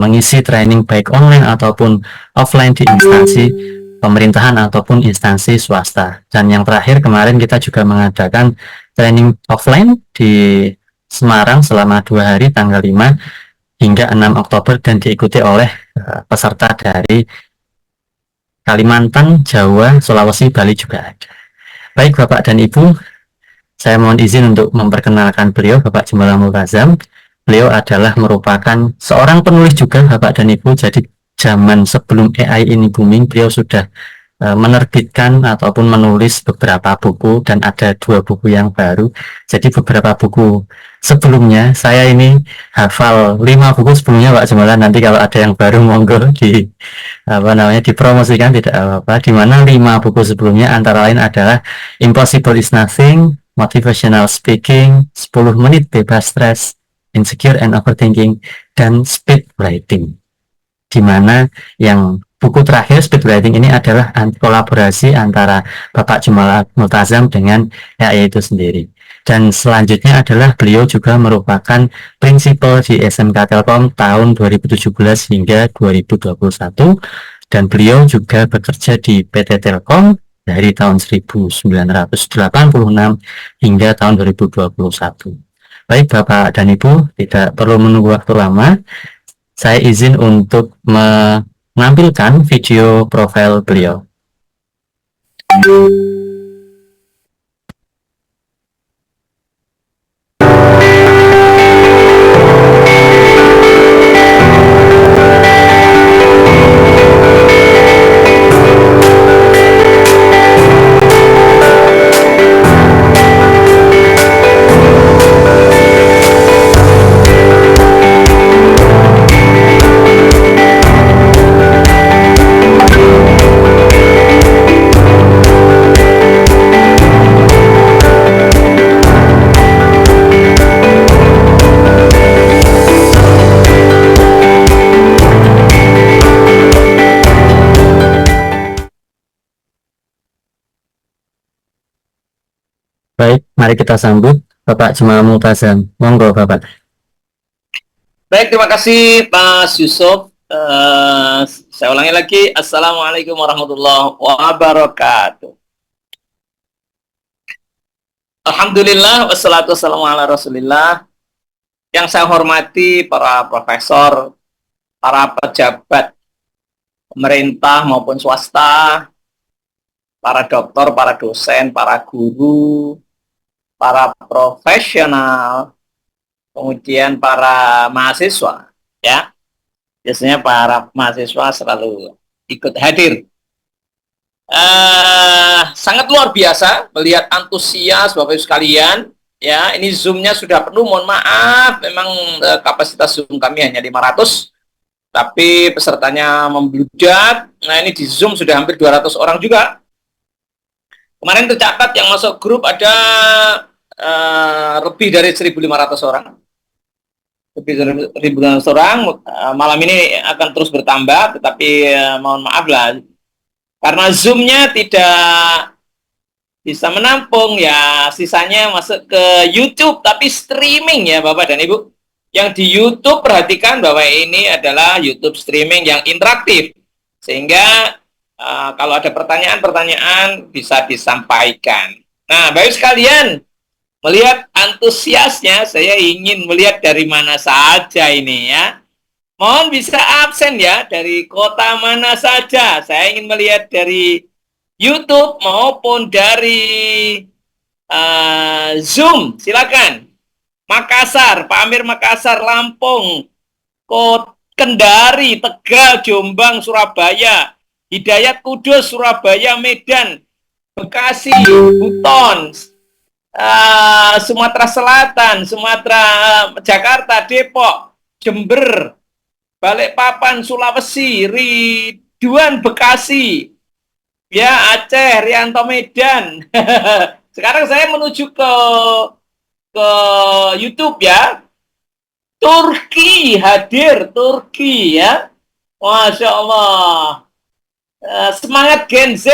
mengisi training baik online ataupun offline di instansi pemerintahan ataupun instansi swasta. Dan yang terakhir kemarin kita juga mengadakan training offline di Semarang selama 2 hari tanggal 5 hingga 6 Oktober dan diikuti oleh peserta dari Kalimantan, Jawa, Sulawesi, Bali juga ada. Baik Bapak dan Ibu, saya mohon izin untuk memperkenalkan beliau, Bapak Jumalah Multazam. Beliau adalah merupakan seorang penulis juga Bapak dan Ibu. Jadi zaman sebelum AI ini booming, beliau sudah menerbitkan ataupun menulis beberapa buku dan ada 2 buku yang baru. Jadi beberapa buku sebelumnya saya ini hafal 5 buku sebelumnya Pak Jumalah. Nanti kalau ada yang baru monggo dipromosikan, tidak apa-apa. Di mana 5 buku sebelumnya antara lain adalah Impossible is Nothing, Motivational Speaking, 10 menit bebas stres, Insecure and Overthinking, dan Speed Writing. Di mana yang buku terakhir Speed Writing ini adalah kolaborasi antara Bapak Jumalah Multazam dengan AI itu sendiri. Dan selanjutnya adalah beliau juga merupakan prinsipal di SMK Telkom tahun 2017 hingga 2021, dan beliau juga bekerja di PT Telkom dari tahun 1986 hingga tahun 2021. Baik Bapak dan Ibu, tidak perlu menunggu waktu lama, saya izin untuk menampilkan video profil beliau. Baik, mari kita sambut Bapak Jumalah Multazam. Monggo Bapak. Baik, terima kasih Mas Yusuf. Saya ulangi lagi. Assalamualaikum warahmatullahi wabarakatuh. Alhamdulillah, wassalatu wassalamu ala rasulillah. Yang saya hormati para profesor, para pejabat pemerintah maupun swasta, para dokter, para dosen, para guru, para profesional, kemudian para mahasiswa, ya. Biasanya para mahasiswa selalu ikut hadir. Sangat luar biasa melihat antusias Bapak Ibu sekalian, ya. Ini Zoom-nya sudah penuh, mohon maaf, memang kapasitas Zoom kami hanya 500, tapi pesertanya membludak. Nah, ini di Zoom sudah hampir 200 orang juga. Kemarin tercatat yang masuk grup ada lebih dari 1.500 orang. Lebih dari 1.500 orang. Malam ini akan terus bertambah, tetapi mohon maaf lah, karena Zoom-nya tidak bisa menampung, ya sisanya masuk ke YouTube, tapi streaming ya Bapak dan Ibu. Yang di YouTube perhatikan bahwa ini adalah YouTube streaming yang interaktif, sehingga kalau ada pertanyaan-pertanyaan bisa disampaikan. Nah, Bapak sekalian, melihat antusiasnya, saya ingin melihat dari mana saja ini ya. Mohon bisa absen ya, dari kota mana saja. Saya ingin melihat dari YouTube maupun dari Zoom. Silakan. Makassar, Pak Amir Makassar, Lampung, Kendari, Tegal, Jombang, Surabaya, Hidayat Kudus, Surabaya, Medan, Bekasi, Buton, Sumatera Selatan, Jakarta, Depok, Jember, Balikpapan, Sulawesi, Ridwan, Bekasi, ya Aceh, Rianto, Medan. Sekarang saya menuju ke YouTube ya. Turki hadir, Turki ya. Masya Allah. Semangat Gen Z.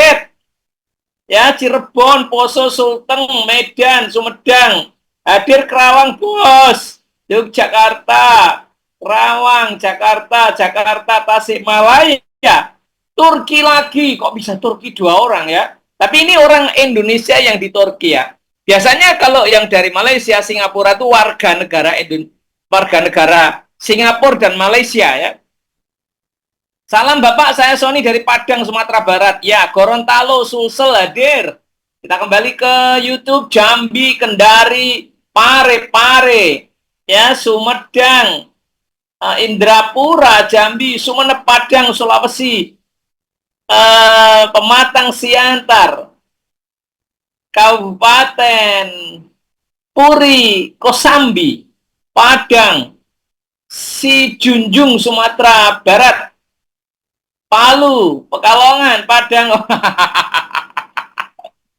Ya, Cirebon, Poso, Sulteng, Medan, Sumedang. Hadir Kerawang, Bos. Yogyakarta. Rawang, Jakarta, Jakarta, Tasikmalaya, Turki lagi. Kok bisa Turki 2 orang ya? Tapi ini orang Indonesia yang di Turki ya. Biasanya kalau yang dari Malaysia, Singapura itu warga negara Singapura dan Malaysia ya. Salam Bapak, saya Sony dari Padang, Sumatera Barat. Ya, Gorontalo, Sulsel hadir. Kita kembali ke YouTube, Jambi, Kendari, Pare, ya, Sumedang, Indrapura, Jambi, Sumeneb, Padang, Sulawesi, Pematang, Siantar, Kabupaten Puri, Kosambi, Padang, Sijunjung, Sumatera Barat, Palu, Pekalongan, Padang.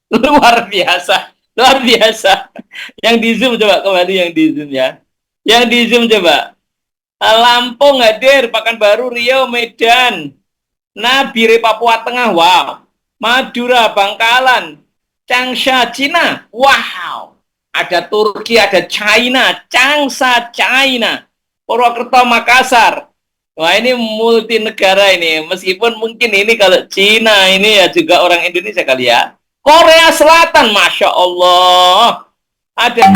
Luar biasa, luar biasa. Yang di zoom coba kembali, yang di zoom ya. Yang di zoom coba. Lampung hadir, Pekanbaru, Riau, Medan, Nabire, Papua Tengah, wow. Madura, Bangkalan, Changsha, Cina, wow. Ada Turki, ada China, Changsha, China, Purwokerto, Makassar. Wah, ini multi negara ini. Meskipun mungkin ini kalau Cina ini ya juga orang Indonesia kali ya. Korea Selatan, Masya Allah. Ada,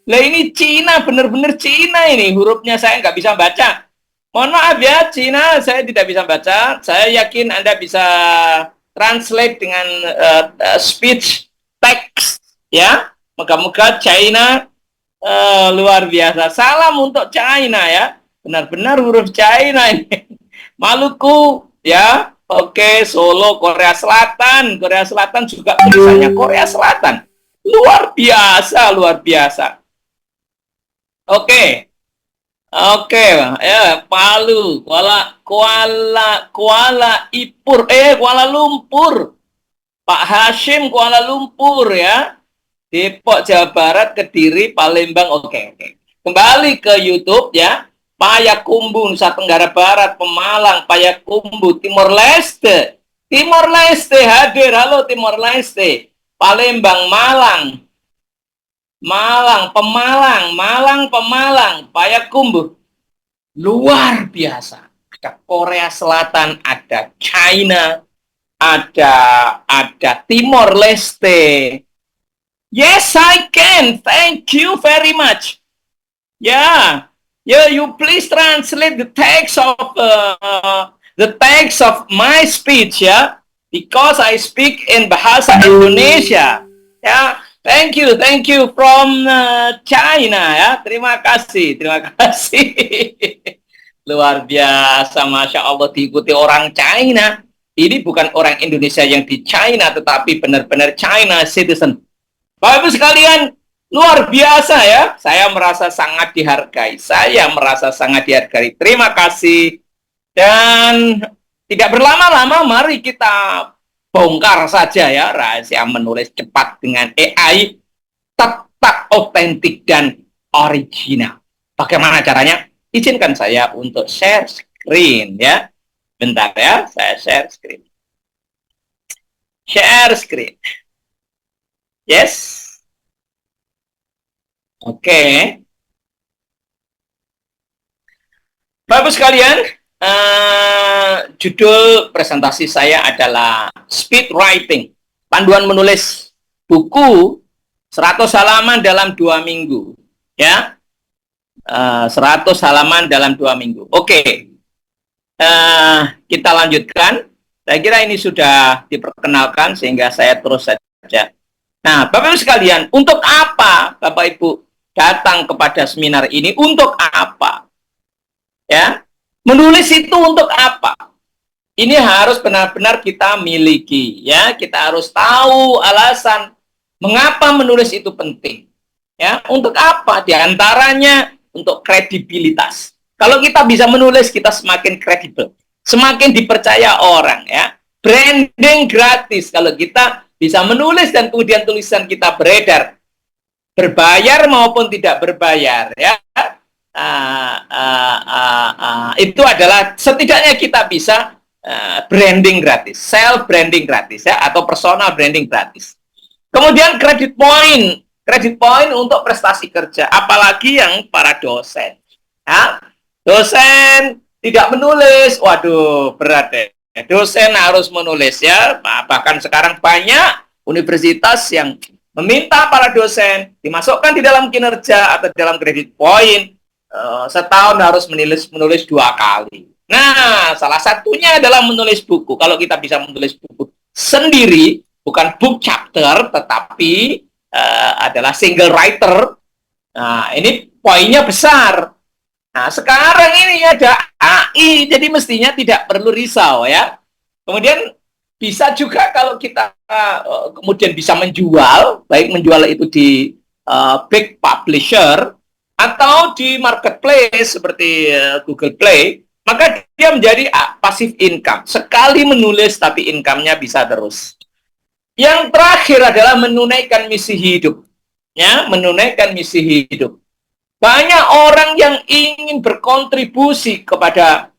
lah ini Cina, bener-bener Cina ini. Hurufnya saya nggak bisa baca. Mohon maaf ya, Cina saya tidak bisa baca. Saya yakin Anda bisa translate dengan speech text ya. Moga-moga China luar biasa. Salam untuk China ya. Benar-benar huruf China ini. Maluku ya. Oke, Solo, Korea Selatan. Korea Selatan juga tulisannya Korea Selatan. Luar biasa, luar biasa. Oke. Oke, ya, Palu, Kuala Lumpur. Pak Hashim, Kuala Lumpur ya. Depok, Jawa Barat, Kediri, Palembang. Oke. Kembali ke YouTube ya. Payakumbuh, Nusa Tenggara Barat, Pemalang, Payakumbuh, Timor Leste. Timor Leste hadir, halo Timor Leste. Palembang, Pemalang, Payakumbuh. Luar biasa. Ada Korea Selatan, ada China, ada Timor Leste. Yes, I can. Thank you very much. Yeah. You please translate the text of my speech ya, because I speak in bahasa Indonesia. Ya, thank you from China ya. Terima kasih. Luar biasa, Masya Allah, diikuti orang China. Ini bukan orang Indonesia yang di China, tetapi benar-benar China citizen. Bapak Ibu sekalian, luar biasa ya. Saya merasa sangat dihargai. Terima kasih. Dan tidak berlama-lama, mari kita bongkar saja ya rahasia menulis cepat dengan AI tetap otentik dan original. Bagaimana caranya? Izinkan saya untuk share screen ya. Bentar ya, saya share screen. Yes. Oke. Bapak sekalian, judul presentasi saya adalah Speed Writing, panduan menulis buku 100 halaman dalam 2 minggu. Ya, 100 halaman dalam 2 minggu. Oke, kita lanjutkan. Saya kira ini sudah diperkenalkan sehingga saya terus saja. Nah, Bapak Ibu sekalian, untuk apa Bapak Ibu datang kepada seminar ini? Untuk apa? Ya, menulis itu untuk apa? Ini harus benar-benar kita miliki, ya. Kita harus tahu alasan mengapa menulis itu penting. Ya, untuk apa? Di antaranya untuk kredibilitas. Kalau kita bisa menulis, kita semakin kredibel, semakin dipercaya orang, ya. Branding gratis kalau kita bisa menulis dan kemudian tulisan kita beredar, berbayar maupun tidak berbayar, ya. Itu adalah setidaknya kita bisa branding gratis, self branding gratis ya, atau personal branding gratis. Kemudian credit point untuk prestasi kerja, apalagi yang para dosen. Ya, dosen tidak menulis, waduh berat deh. Dosen harus menulis ya. Bahkan sekarang banyak universitas yang meminta para dosen dimasukkan di dalam kinerja atau dalam kredit poin, setahun harus menulis 2 kali. Nah, salah satunya adalah menulis buku. Kalau kita bisa menulis buku sendiri, bukan book chapter, tetapi adalah single writer. Nah, ini poinnya besar. Nah, sekarang ini ada AI, jadi mestinya tidak perlu risau ya. Kemudian bisa juga kalau kita kemudian bisa menjual, baik menjual itu di big publisher atau di marketplace seperti Google Play, maka dia menjadi passive income. Sekali menulis tapi income-nya bisa terus. Yang terakhir adalah menunaikan misi hidup. Ya, menunaikan misi hidup. Banyak orang yang ingin berkontribusi kepada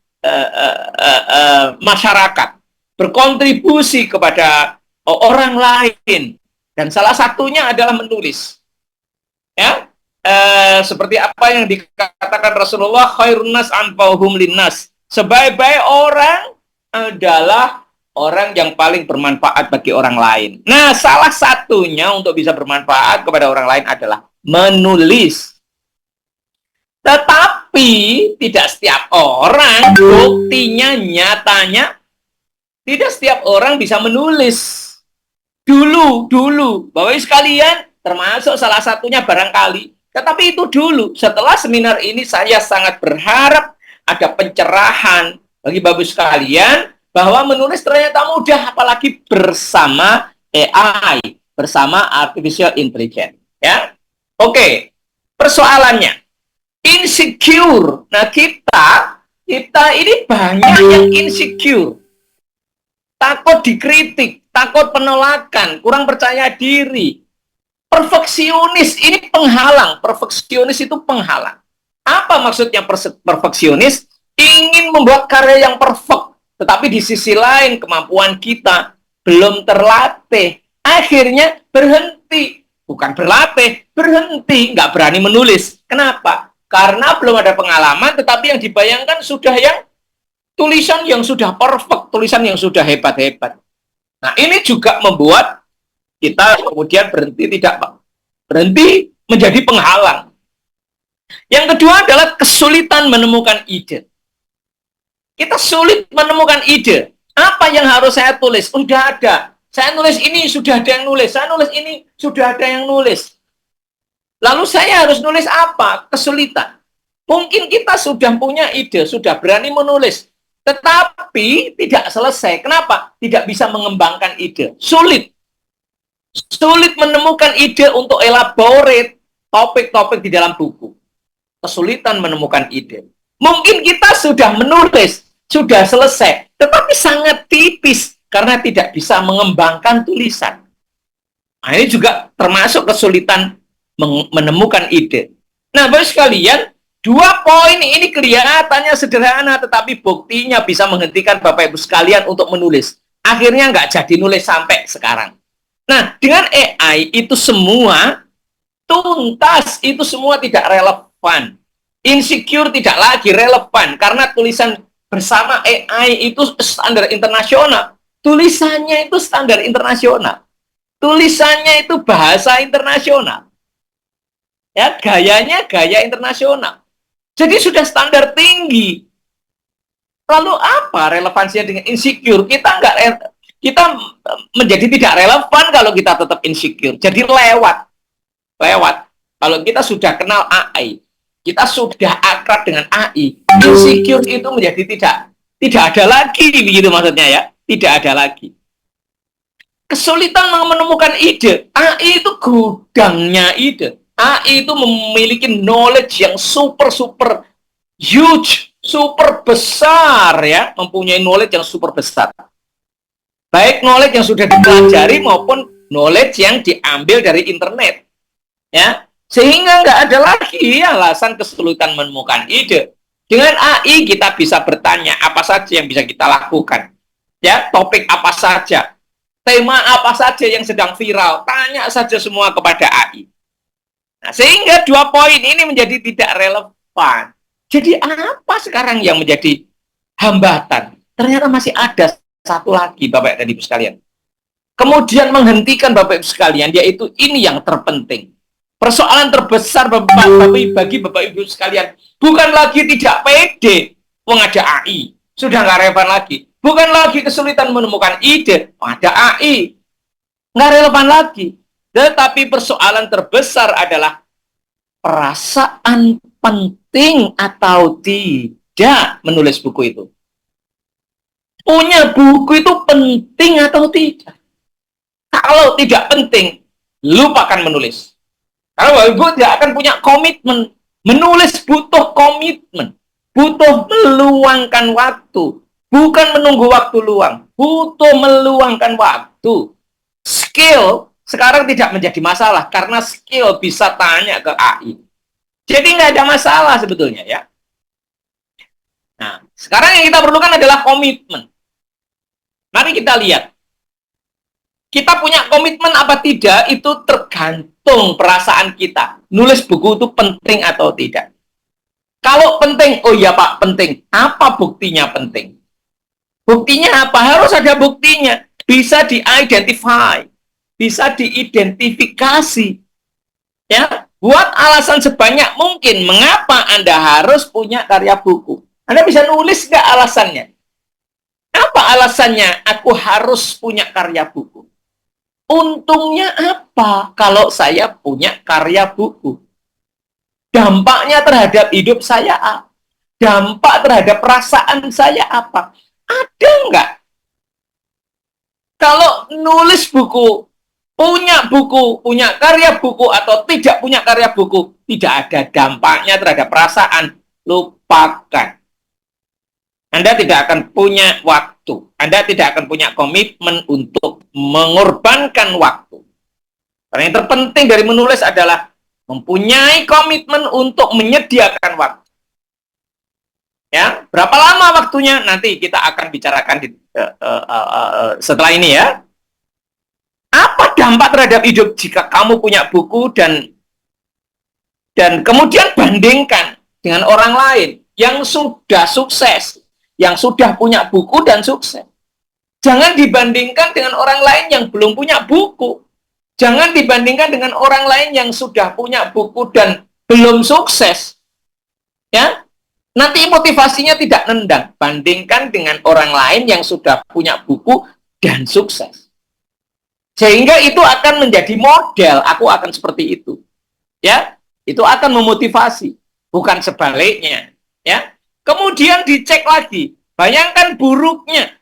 masyarakat, berkontribusi kepada orang lain, dan salah satunya adalah menulis. Ya, seperti apa yang dikatakan Rasulullah, khairun nas anfa'uhum linnas. Sebaik-baik orang adalah orang yang paling bermanfaat bagi orang lain. Nah, salah satunya untuk bisa bermanfaat kepada orang lain adalah menulis. Tetapi tidak setiap orang, buktinya nyatanya tidak setiap orang bisa menulis. Dulu, Bapak Ibu sekalian, termasuk salah satunya barangkali. Tetapi itu dulu. Setelah seminar ini saya sangat berharap ada pencerahan bagi Bapak Ibu sekalian bahwa menulis ternyata mudah, apalagi bersama AI, bersama artificial intelligence. Ya, oke. Persoalannya insecure. Nah, kita ini banyak yang insecure. Takut dikritik, takut penolakan, kurang percaya diri. Perfeksionis ini penghalang. Perfeksionis itu penghalang. Apa maksudnya perfeksionis? Ingin membuat karya yang perfect, tetapi di sisi lain kemampuan kita belum terlatih. Akhirnya berhenti. Bukan berlatih, berhenti. Nggak berani menulis. Kenapa? Karena belum ada pengalaman, tetapi yang dibayangkan sudah yang tulisan yang sudah perfect, tulisan yang sudah hebat-hebat. Nah, ini juga membuat kita kemudian berhenti menjadi penghalang. Yang kedua adalah kesulitan menemukan ide. Kita sulit menemukan ide. Apa yang harus saya tulis? Sudah ada. Saya nulis ini, sudah ada yang nulis. Saya nulis ini, sudah ada yang nulis. Lalu saya harus nulis apa? Kesulitan. Mungkin kita sudah punya ide, sudah berani menulis, tetapi tidak selesai. Kenapa? Tidak bisa mengembangkan ide. Sulit menemukan ide untuk elaborate topik-topik di dalam buku. Kesulitan menemukan ide. Mungkin kita sudah menulis, sudah selesai, tetapi sangat tipis karena tidak bisa mengembangkan tulisan. Nah, ini juga termasuk kesulitan menemukan ide. Nah, Bapak sekalian, 2 poin ini kelihatannya sederhana, tetapi buktinya bisa menghentikan Bapak Ibu sekalian untuk menulis. Akhirnya nggak jadi nulis sampai sekarang. Nah, dengan AI itu semua tuntas, itu semua tidak relevan. Insecure tidak lagi relevan, karena tulisan bersama AI itu standar internasional. Tulisannya itu standar internasional. Tulisannya itu bahasa internasional. Ya, gayanya gaya internasional. Jadi sudah standar tinggi. Lalu apa relevansinya dengan insecure? Kita menjadi tidak relevan kalau kita tetap insecure. Jadi lewat. Kalau kita sudah kenal AI, kita sudah akrab dengan AI, insecure itu menjadi tidak ada lagi, begitu maksudnya ya. Tidak ada lagi. Kesulitan menemukan ide. AI itu gudangnya ide. AI itu memiliki knowledge yang super huge, super besar ya, mempunyai knowledge yang super besar. Baik knowledge yang sudah dipelajari maupun knowledge yang diambil dari internet. Ya, sehingga nggak ada lagi alasan kesulitan menemukan ide. Dengan AI kita bisa bertanya apa saja yang bisa kita lakukan. Ya, topik apa saja, tema apa saja yang sedang viral, tanya saja semua kepada AI. Nah, sehingga 2 poin ini menjadi tidak relevan. Jadi apa sekarang yang menjadi hambatan? Ternyata masih ada satu lagi, Bapak dan Ibu sekalian. Kemudian menghentikan Bapak Ibu sekalian, yaitu ini yang terpenting. Persoalan terbesar bagi Bapak Ibu sekalian, bukan lagi tidak pede, ada AI, sudah nggak relevan lagi. Bukan lagi kesulitan menemukan ide, ada AI, nggak relevan lagi. Tetapi persoalan terbesar adalah perasaan penting atau tidak menulis buku itu. Punya buku itu penting atau tidak? Kalau tidak penting, lupakan menulis. Karena Ibu tidak akan punya komitmen. Menulis butuh komitmen. Butuh meluangkan waktu. Bukan menunggu waktu luang. Butuh meluangkan waktu. Skill sekarang tidak menjadi masalah. Karena skill bisa tanya ke AI. Jadi nggak ada masalah sebetulnya ya. Nah, sekarang yang kita perlukan adalah komitmen. Mari kita lihat. Kita punya komitmen apa tidak, itu tergantung perasaan kita. Nulis buku itu penting atau tidak. Kalau penting, oh iya Pak, penting. Apa buktinya penting? Buktinya apa? Harus ada buktinya. Bisa di-identify. Bisa diidentifikasi. Ya, buat alasan sebanyak mungkin mengapa Anda harus punya karya buku. Anda bisa nulis nggak alasannya? Apa alasannya aku harus punya karya buku? Untungnya apa kalau saya punya karya buku? Dampaknya terhadap hidup saya apa? Dampak terhadap perasaan saya apa? Ada nggak? Kalau nulis buku, punya karya buku atau tidak punya karya buku, tidak ada dampaknya terhadap perasaan, lupakan. Anda tidak akan punya waktu. Anda tidak akan punya komitmen untuk mengorbankan waktu. Karena yang terpenting dari menulis adalah mempunyai komitmen untuk menyediakan waktu. Ya, berapa lama waktunya? Nanti kita akan bicarakan setelah ini ya. Apa dampak terhadap hidup jika kamu punya buku dan kemudian bandingkan dengan orang lain yang sudah sukses, yang sudah punya buku dan sukses. Jangan dibandingkan dengan orang lain yang belum punya buku. Jangan dibandingkan dengan orang lain yang sudah punya buku dan belum sukses. Ya, nanti motivasinya tidak nendang. Bandingkan dengan orang lain yang sudah punya buku dan sukses. Sehingga itu akan menjadi model. Aku akan seperti itu. Ya, itu akan memotivasi, bukan sebaliknya. Ya, kemudian dicek lagi. Bayangkan buruknya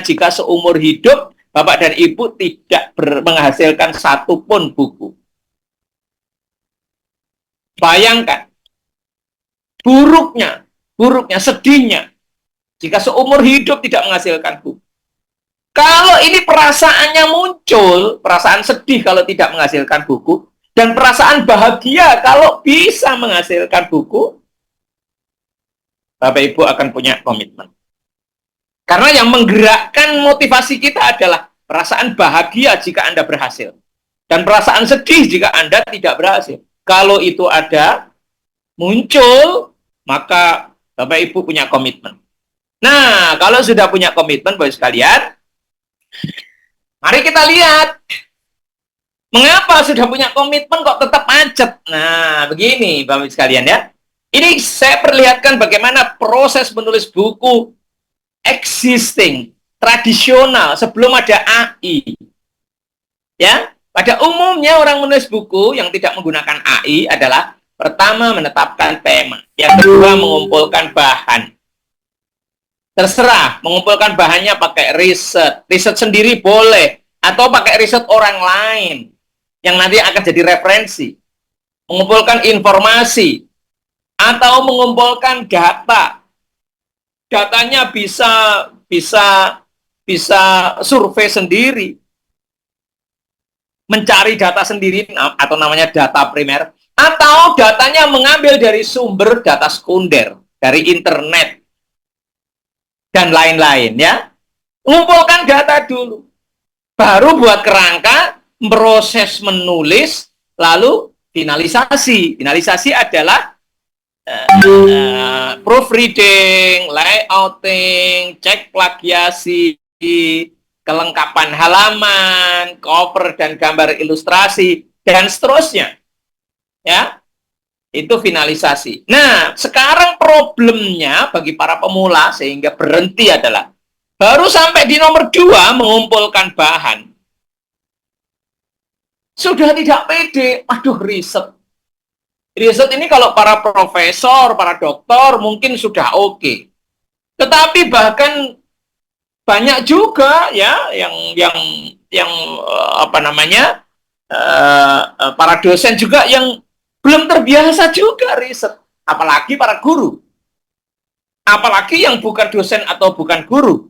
jika seumur hidup Bapak dan Ibu tidak menghasilkan satupun buku. Bayangkan buruknya, sedihnya jika seumur hidup tidak menghasilkan buku. Kalau ini perasaannya muncul, perasaan sedih kalau tidak menghasilkan buku, dan perasaan bahagia kalau bisa menghasilkan buku, Bapak Ibu akan punya komitmen. Karena yang menggerakkan motivasi kita adalah perasaan bahagia jika Anda berhasil. Dan perasaan sedih jika Anda tidak berhasil. Kalau itu ada, muncul, maka Bapak Ibu punya komitmen. Nah, kalau sudah punya komitmen, Bapak sekalian, mari kita lihat. Mengapa sudah punya komitmen kok tetap macet? Nah, begini Bapak sekalian ya. Ini saya perlihatkan bagaimana proses menulis buku existing, tradisional, sebelum ada AI. Ya, pada umumnya orang menulis buku yang tidak menggunakan AI adalah pertama menetapkan tema, yang kedua mengumpulkan bahan. Terserah, mengumpulkan bahannya pakai riset sendiri boleh, atau pakai riset orang lain yang nanti akan jadi referensi. Mengumpulkan informasi atau mengumpulkan data. Datanya bisa survei sendiri, mencari data sendiri atau namanya data primer, atau datanya mengambil dari sumber data sekunder dari internet dan lain-lain ya. Mengumpulkan data dulu, baru buat kerangka proses menulis, lalu finalisasi. Finalisasi adalah proofreading, layouting, cek plagiasi, kelengkapan halaman, cover dan gambar ilustrasi, dan seterusnya. Ya, itu finalisasi. Nah, sekarang problemnya bagi para pemula sehingga berhenti adalah baru sampai di nomor 2 mengumpulkan bahan. Sudah tidak pede, aduh riset. Riset ini kalau para profesor, para doktor mungkin sudah oke. Tetapi bahkan banyak juga ya yang apa namanya para dosen juga yang belum terbiasa juga riset, apalagi para guru, apalagi yang bukan dosen atau bukan guru,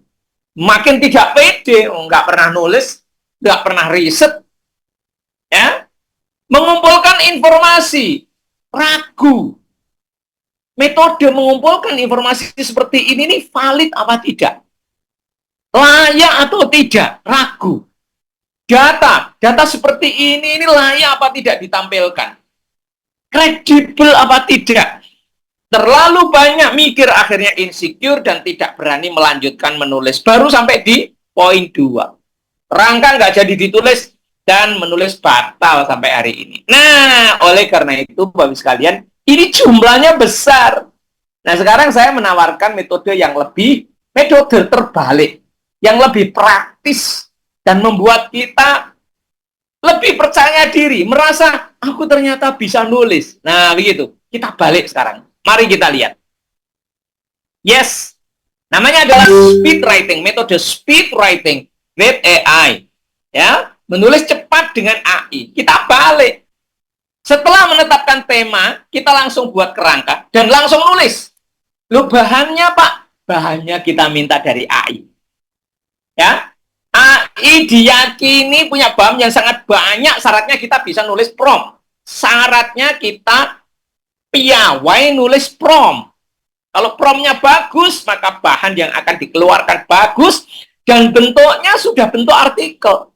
makin tidak pede, nggak pernah nulis, nggak pernah riset, ya, mengumpulkan informasi, ragu, metode mengumpulkan informasi seperti ini nih valid apa tidak, layak atau tidak, ragu. Data seperti ini layak apa tidak ditampilkan, kredibel apa tidak. Terlalu banyak mikir, akhirnya insecure dan tidak berani melanjutkan menulis. Baru sampai di poin 2. Rangka nggak jadi ditulis dan menulis batal sampai hari ini. Nah, oleh karena itu, Bapak sekalian, ini jumlahnya besar. Nah, sekarang saya menawarkan metode yang lebih, metode terbalik, yang lebih praktis dan membuat kita lebih percaya diri, merasa aku ternyata bisa nulis. Nah, begitu. Kita balik sekarang. Mari kita lihat. Yes, namanya adalah speed writing, metode speed writing with AI. Ya, menulis cepat dengan AI. Kita balik. Setelah menetapkan tema, kita langsung buat kerangka dan langsung nulis. Loh, bahannya Pak? Bahannya kita minta dari AI. Ya, AI diyakini punya bahan yang sangat banyak, syaratnya kita bisa nulis prompt. Syaratnya kita piawai nulis prompt. Kalau promptnya bagus, maka bahan yang akan dikeluarkan bagus dan bentuknya sudah bentuk artikel.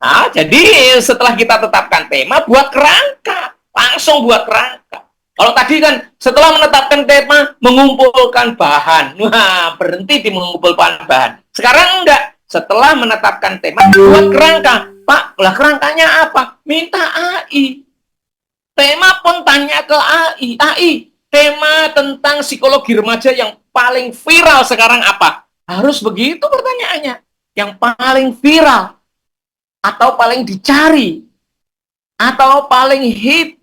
Nah, jadi setelah kita tetapkan tema, buat kerangka, langsung buat kerangka. Kalau tadi kan setelah menetapkan tema, mengumpulkan bahan. Wah, berhenti di mengumpulkan bahan. Sekarang enggak. Setelah menetapkan tema, buat kerangka. Pak, lah kerangkanya apa? Minta AI. Tema pun tanya ke AI. AI, tema tentang psikologi remaja yang paling viral sekarang apa? Harus begitu pertanyaannya. Yang paling viral. Atau paling dicari. Atau paling hit.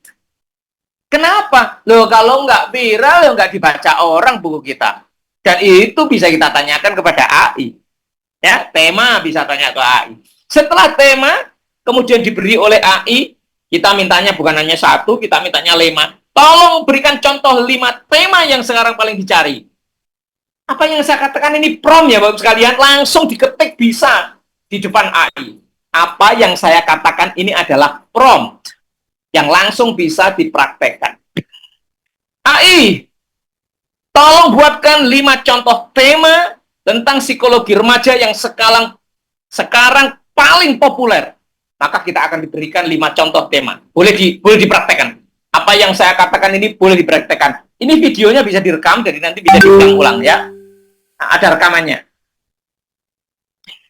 Kenapa? Loh, kalau nggak viral, ya nggak dibaca orang buku kita. Dan itu bisa kita tanyakan kepada AI. Ya, tema bisa tanya ke AI. Setelah tema, kemudian diberi oleh AI, kita mintanya bukan hanya 1, kita mintanya 5. Tolong berikan contoh 5 tema yang sekarang paling dicari. Apa yang saya katakan ini prompt ya Bapak sekalian, langsung diketik bisa di depan AI. Apa yang saya katakan ini adalah prompt yang langsung bisa dipraktekkan. AI, tolong buatkan 5 contoh tema tentang psikologi remaja yang sekarang paling populer. Maka kita akan diberikan 5 contoh tema. Boleh dipraktekkan. Apa yang saya katakan ini boleh dipraktekkan. Ini videonya bisa direkam, jadi nanti bisa diulang-ulang ya. Nah, ada rekamannya.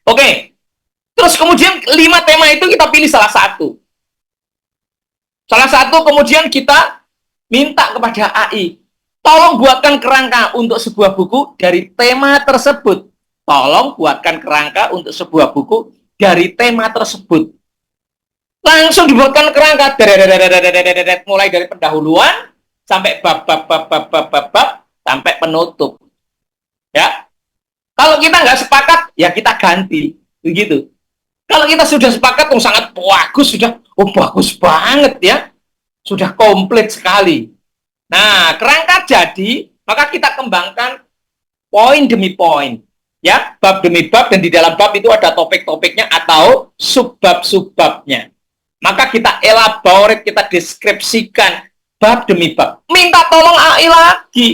Oke. Terus kemudian 5 tema itu kita pilih salah satu. Salah satu kemudian kita minta kepada AI. Tolong buatkan kerangka untuk sebuah buku dari tema tersebut. Tolong buatkan kerangka untuk sebuah buku dari tema tersebut. Langsung dibuatkan kerangka mulai dari pendahuluan sampai bab sampai penutup. Ya. Kalau kita nggak sepakat, ya kita ganti. Begitu. Kalau kita sudah sepakat, sangat bagus, sudah bagus banget ya. Sudah komplit sekali. Nah, kerangka jadi, maka kita kembangkan poin demi poin. Ya, bab demi bab, dan di dalam bab itu ada topik-topiknya atau subbab-subbabnya. Maka kita elaborate, kita deskripsikan bab demi bab. Minta tolong AI lagi.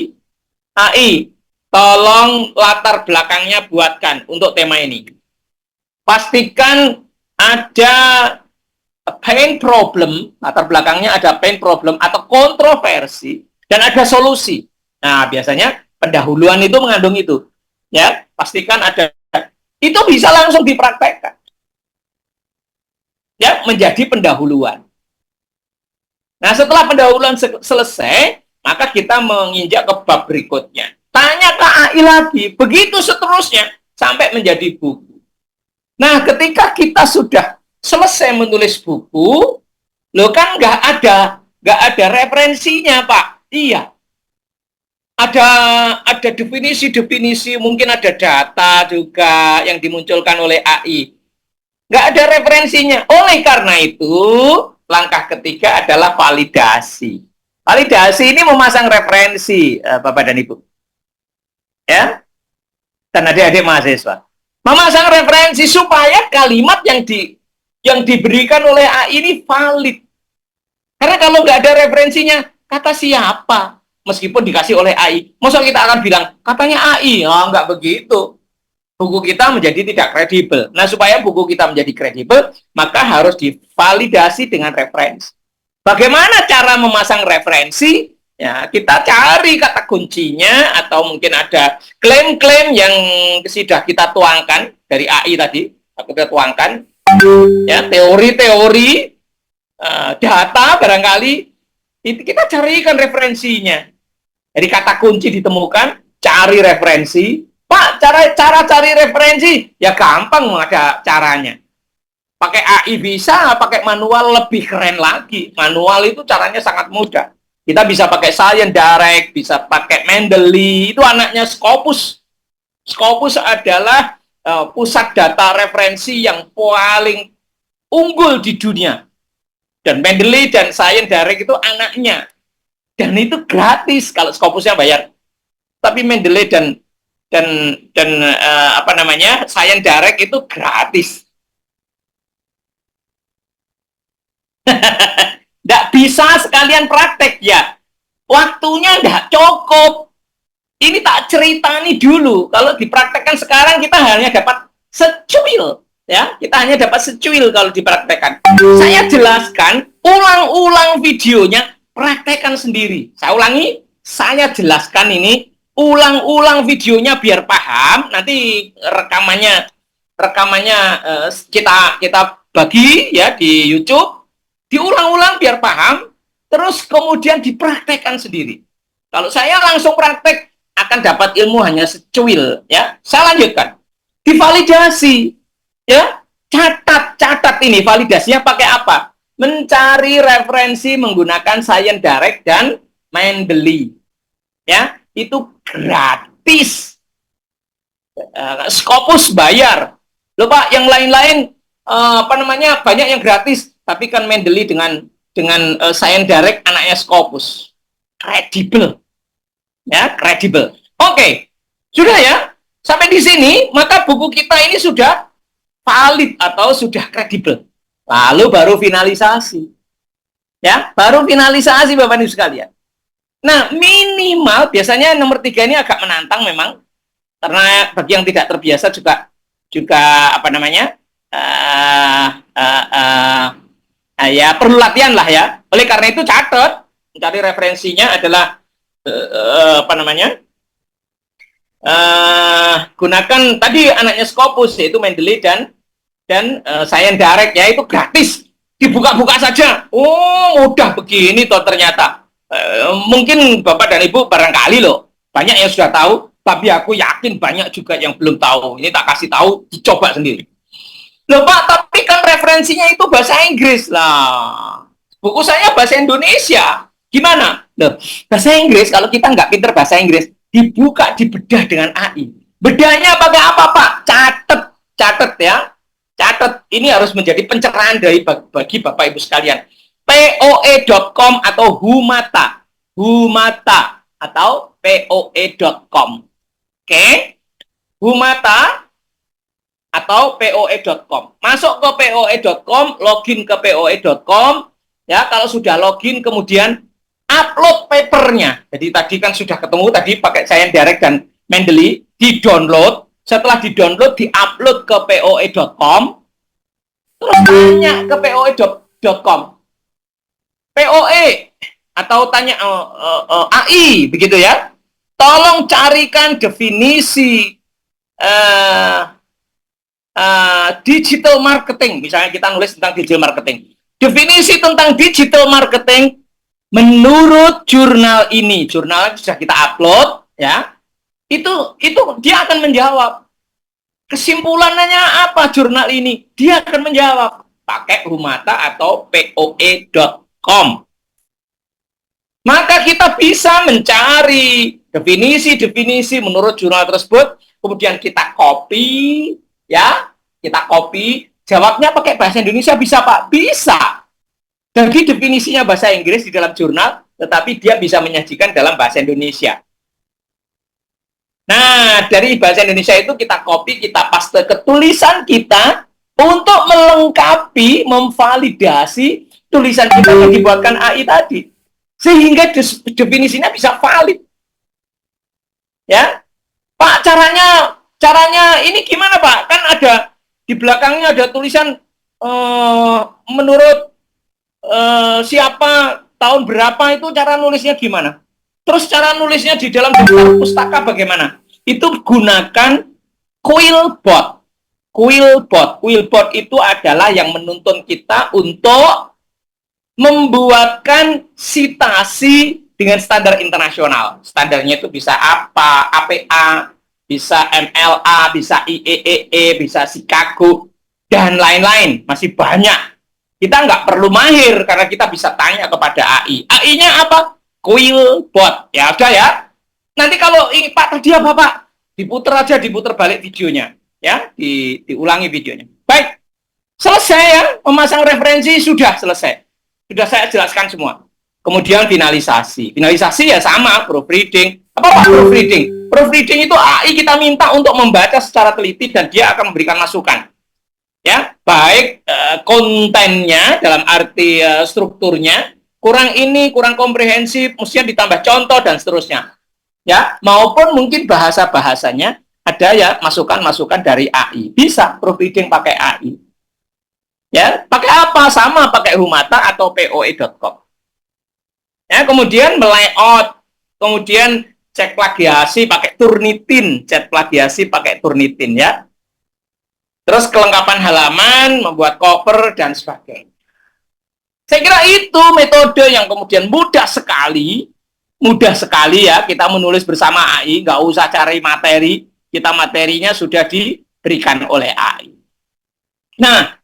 AI, tolong latar belakangnya buatkan untuk tema ini. Pastikan ada pain problem, latar belakangnya ada pain problem atau kontroversi, dan ada solusi. Nah, biasanya pendahuluan itu mengandung itu. Ya, pastikan ada. Itu bisa langsung dipraktekkan. Ya, menjadi pendahuluan. Nah, setelah pendahuluan selesai, maka kita menginjak ke bab berikutnya. Tanya ke AI lagi, begitu seterusnya, sampai menjadi buku. Nah, ketika kita sudah selesai menulis buku, lo kan nggak ada referensinya, Pak. Iya. Ada definisi-definisi, mungkin ada data juga yang dimunculkan oleh AI. Nggak ada referensinya. Oleh karena itu, langkah ketiga adalah validasi. Validasi ini memasang referensi, Bapak dan Ibu. Ya, dan adik-adik mahasiswa. Memasang referensi supaya kalimat yang diberikan oleh AI ini valid. Karena kalau nggak ada referensinya, kata siapa? Meskipun dikasih oleh AI, masa kita akan bilang, katanya AI? Oh, nggak begitu. Buku kita menjadi tidak kredibel. Nah, supaya buku kita menjadi kredibel, maka harus divalidasi dengan referensi. Bagaimana cara memasang referensi? Ya, kita cari kata kuncinya, atau mungkin ada klaim-klaim yang sudah kita tuangkan dari AI tadi, kita tuangkan, ya, teori-teori, data barangkali, itu kita carikan referensinya. Jadi kata kunci ditemukan, cari referensi. Pak, cara cari referensi ya gampang, ada caranya. Pakai AI bisa, pakai manual lebih keren lagi. Manual itu caranya sangat mudah. Kita bisa pakai Science Direct, bisa pakai Mendeley, itu anaknya Scopus. Scopus adalah pusat data referensi yang paling unggul di dunia. Dan Mendeley dan Science Direct itu anaknya. Dan itu gratis kalau Scopusnya bayar. Tapi Mendeley dan Science Direct itu gratis. Nggak bisa sekalian praktek ya. Waktunya nggak cukup. Ini tak ceritani dulu. Kalau dipraktekkan sekarang kita hanya dapat secuil. Ya, kita hanya dapat secuil kalau dipraktekkan. Saya jelaskan, ulang-ulang videonya, praktekkan sendiri. Saya ulangi, saya jelaskan ini, ulang-ulang videonya biar paham. Nanti rekamannya kita bagi ya di YouTube, diulang-ulang biar paham, terus kemudian dipraktekkan sendiri. Kalau saya langsung praktek akan dapat ilmu hanya secuil, ya. Saya lanjutkan. Divalidasi, ya. Catat ini validasinya pakai apa? Mencari referensi menggunakan Science Direct dan Mendeley. Ya, itu gratis. Scopus bayar. Loh Pak, yang lain-lain banyak yang gratis, tapi kan Mendeley dengan Science Direct anaknya Scopus. Kredibel. Ya, kredibel. Oke. Sudah ya? Sampai di sini, maka buku kita ini sudah valid atau sudah kredibel. Lalu baru finalisasi. Ya, baru finalisasi Bapak Ibu sekalian. Nah, minimal biasanya nomor 3 ini agak menantang memang, karena bagi yang tidak terbiasa juga ya perlu latihan lah ya. Oleh karena itu catat, mencari referensinya adalah gunakan tadi anaknya Scopus, yaitu Mendeley dan Science Direct, ya, itu gratis, dibuka-buka saja. Oh, mudah begini toh ternyata. Mungkin Bapak dan Ibu barangkali loh banyak yang sudah tahu, tapi aku yakin banyak juga yang belum tahu. Ini tak kasih tahu, dicoba sendiri. Loh Pak, tapi kan referensinya itu bahasa Inggris lah. Buku saya bahasa Indonesia. Gimana? Loh, bahasa Inggris, kalau kita nggak pinter bahasa Inggris, dibuka, dibedah dengan AI. Bedahnya pakai apa Pak? Catet ya. Catat, ini harus menjadi pencerahan bagi Bapak Ibu sekalian. POE.com atau Humata atau POE.com. Oke? Humata atau POE.com. Masuk ke POE.com, login ke POE.com. Ya, kalau sudah login kemudian upload papernya. Jadi tadi kan sudah ketemu tadi pakai Science Direct dan Mendeley, di-download. Setelah di-download, di-upload ke POE.com, terus tanya ke POE.com. POE atau tanya AI begitu ya. Tolong carikan definisi digital marketing. Misalnya kita nulis tentang digital marketing. Definisi tentang digital marketing menurut jurnal ini. Jurnal sudah kita upload ya. Itu dia akan menjawab. Kesimpulannya apa jurnal ini? Dia akan menjawab pakai Humata atau POE.com. Maka kita bisa mencari definisi-definisi menurut jurnal tersebut, kemudian kita copy, ya, kita copy. Jawabnya pakai bahasa Indonesia bisa, Pak? Bisa. Jadi definisinya bahasa Inggris di dalam jurnal, tetapi dia bisa menyajikan dalam bahasa Indonesia. Nah, dari bahasa Indonesia itu kita copy, kita paste ke tulisan kita untuk melengkapi, memvalidasi tulisan kita yang dibuatkan AI tadi. Sehingga definisinya bisa valid. Ya. Pak, caranya ini gimana, Pak? Kan ada di belakangnya ada tulisan menurut siapa, tahun berapa, itu cara nulisnya gimana? Terus cara nulisnya di dalam daftar pustaka bagaimana? Itu gunakan Quillbot. Quillbot itu adalah yang menuntun kita untuk membuatkan citasi dengan standar internasional. Standarnya itu bisa APA, bisa MLA, bisa IEEE, bisa Chicago, dan lain-lain. Masih banyak. Kita nggak perlu mahir, karena kita bisa tanya kepada AI. AI-nya apa? Quillbot. Ya udah ya. Nanti kalau ini Pak tadi apa Pak? Diputer balik videonya. Ya, diulangi videonya. Baik. Selesai ya, memasang referensi sudah selesai. Sudah saya jelaskan semua. Kemudian finalisasi. Finalisasi ya sama, proofreading. Apa Pak proofreading? Proofreading itu AI kita minta untuk membaca secara teliti dan dia akan memberikan masukan. Ya, baik kontennya dalam arti strukturnya, kurang ini, kurang komprehensif, mestinya ditambah contoh dan seterusnya. Ya, maupun mungkin bahasa-bahasanya ada ya masukan-masukan dari AI. Bisa proofreading pakai AI. Ya, pakai apa? Sama pakai Humata atau POE.com. Ya, kemudian melayout, kemudian cek plagiasi pakai Turnitin, cek plagiasi pakai Turnitin ya. Terus kelengkapan halaman, membuat cover dan sebagainya. Saya kira itu metode yang kemudian mudah sekali ya kita menulis bersama AI, nggak usah cari materi, kita materinya sudah diberikan oleh AI. Nah,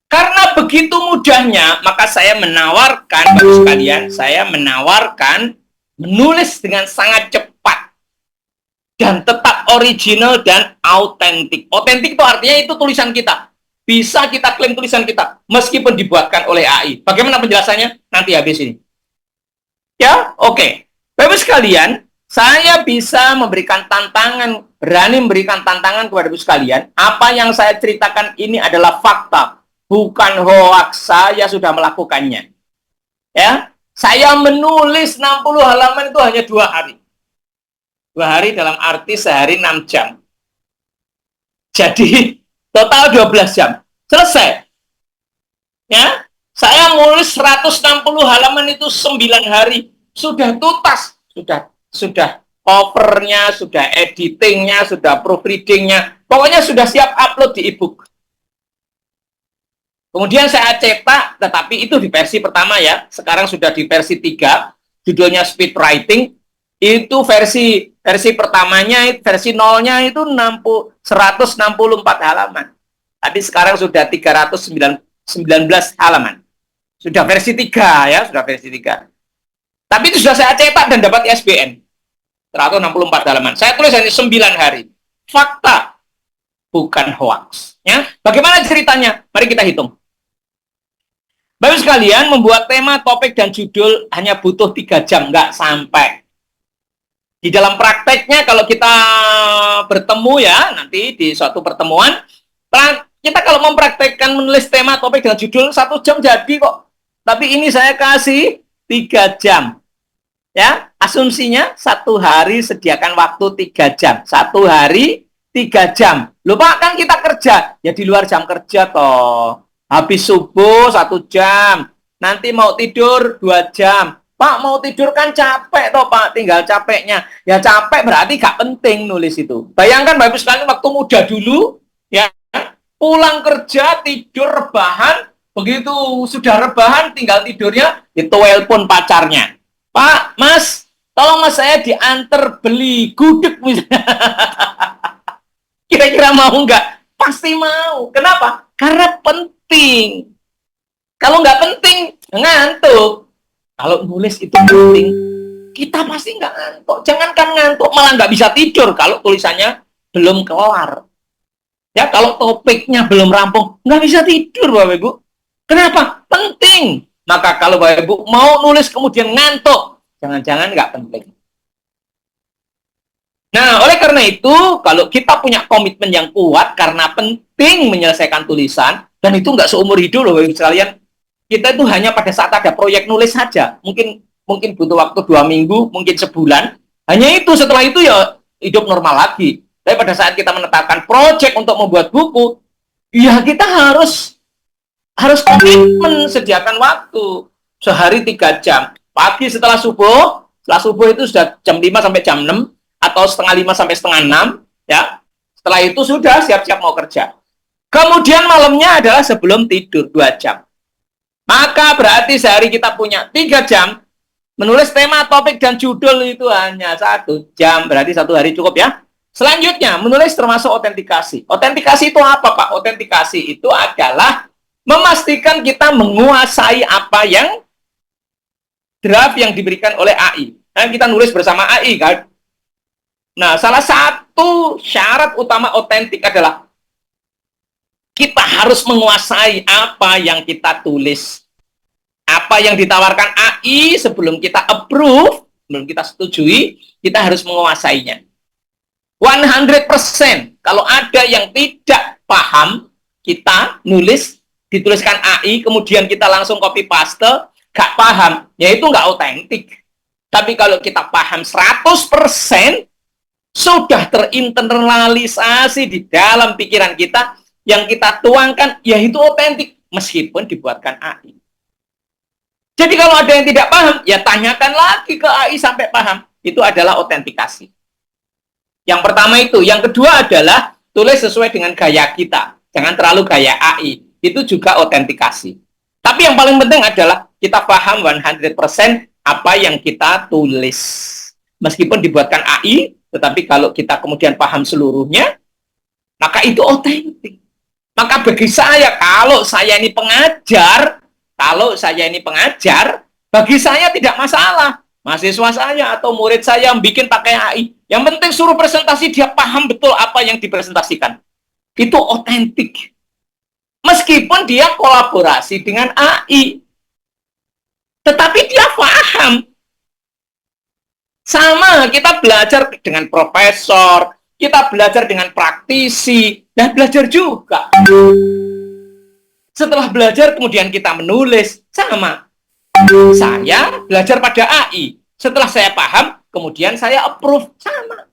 karena begitu mudahnya, maka saya menawarkan, Bapak sekalian, saya menawarkan menulis dengan sangat cepat dan tetap original dan autentik. Autentik itu artinya itu tulisan kita. Bisa kita klaim tulisan kita, meskipun dibuatkan oleh AI. Bagaimana penjelasannya? Nanti habis ini. Ya, oke. Bapak sekalian, saya bisa memberikan tantangan, berani memberikan tantangan kepada Bapak sekalian. Apa yang saya ceritakan ini adalah fakta. Bukan hoax, saya sudah melakukannya. Ya, saya menulis 60 halaman itu hanya 2 hari. 2 hari dalam arti sehari 6 jam. Jadi, total 12 jam. Selesai. Ya, saya menulis 160 halaman itu 9 hari. Sudah tuntas. Sudah covernya, sudah editingnya, sudah proofreadingnya. Pokoknya sudah siap upload di ebook. Kemudian saya cetak, tetapi itu di versi pertama ya. Sekarang sudah di versi 3, judulnya Speed Writing. Itu versi pertamanya, versi nolnya itu 164 halaman. Tapi sekarang sudah 319 halaman. Sudah versi 3 ya, sudah versi 3. Tapi itu sudah saya cetak dan dapat ISBN. 164 halaman. Saya tulis hanya 9 hari. Fakta, bukan hoax. Ya. Bagaimana ceritanya? Mari kita hitung. Bapak sekalian, membuat tema, topik, dan judul hanya butuh 3 jam, nggak sampai. Di dalam prakteknya, kalau kita bertemu ya, nanti di suatu pertemuan, kita kalau mempraktekkan menulis tema, topik, dan judul, 1 jam jadi kok. Tapi ini saya kasih 3 jam. Ya, asumsinya 1 hari sediakan waktu 3 jam. 1 hari 3 jam. Loh Pak, kan kita kerja. Ya di luar jam kerja toh. Habis subuh 1 jam. Nanti mau tidur 2 jam. Pak, mau tidur kan capek toh Pak, tinggal capeknya. Ya capek berarti gak penting nulis itu. Bayangkan Bapak Ibu sekalian waktu muda dulu, ya pulang kerja tidur rebahan, begitu sudah rebahan tinggal tidurnya ditelepon pacarnya. Pak, Mas, tolong Mas saya diantar beli gudeg misalnya. Kira-kira mau nggak? Pasti mau. Kenapa? Karena penting. Kalau nggak penting, ngantuk. Kalau nulis itu penting, kita pasti nggak ngantuk. Jangankan ngantuk, malah nggak bisa tidur kalau tulisannya belum kelar. Ya, kalau topiknya belum rampung, nggak bisa tidur, Bapak Ibu. Kenapa? Penting. Maka kalau Bapak Ibu mau nulis kemudian ngantuk, jangan-jangan nggak penting. Nah, oleh karena itu, kalau kita punya komitmen yang kuat karena penting menyelesaikan tulisan, dan itu nggak seumur hidup loh, Bapak Ibu sekalian, kita itu hanya pada saat ada proyek nulis saja. Mungkin butuh waktu 2 minggu, mungkin sebulan. Hanya itu, setelah itu ya hidup normal lagi. Tapi pada saat kita menetapkan proyek untuk membuat buku, ya kita harus komitmen, sediakan waktu. Sehari 3 jam. Pagi setelah subuh itu sudah jam 5 sampai jam 6, atau setengah 5 sampai setengah 6, ya. Setelah itu sudah siap-siap mau kerja. Kemudian malamnya adalah sebelum tidur 2 jam. Maka berarti sehari kita punya 3 jam, menulis tema, topik, dan judul itu hanya 1 jam, berarti 1 hari cukup ya. Selanjutnya, menulis termasuk autentikasi. Autentikasi itu apa, Pak? Autentikasi itu adalah memastikan kita menguasai apa yang draft yang diberikan oleh AI. Dan kita nulis bersama AI, kan? Nah, salah satu syarat utama autentik adalah kita harus menguasai apa yang kita tulis. Apa yang ditawarkan AI sebelum kita approve, sebelum kita setujui, kita harus menguasainya. 100%. Kalau ada yang tidak paham, kita nulis, dituliskan AI, kemudian kita langsung copy paste, gak paham, ya itu gak otentik. Tapi kalau kita paham 100%, sudah terinternalisasi di dalam pikiran kita, yang kita tuangkan, ya itu otentik, meskipun dibuatkan AI. Jadi kalau ada yang tidak paham, ya tanyakan lagi ke AI sampai paham. Itu adalah autentikasi. Yang pertama itu. Yang kedua adalah tulis sesuai dengan gaya kita. Jangan terlalu gaya AI. Itu juga autentikasi. Tapi yang paling penting adalah kita paham 100% apa yang kita tulis. Meskipun dibuatkan AI, tetapi kalau kita kemudian paham seluruhnya, maka itu otentik. Maka bagi saya, kalau saya ini pengajar, bagi saya tidak masalah. Mahasiswa saya atau murid saya yang bikin pakai AI. Yang penting suruh presentasi, dia paham betul apa yang dipresentasikan. Itu otentik. Meskipun dia kolaborasi dengan AI. Tetapi dia paham. Sama, kita belajar dengan profesor, kita belajar dengan praktisi, dan belajar juga. Setelah belajar, kemudian kita menulis. Sama. Saya belajar pada AI. Setelah saya paham, kemudian saya approve. Sama.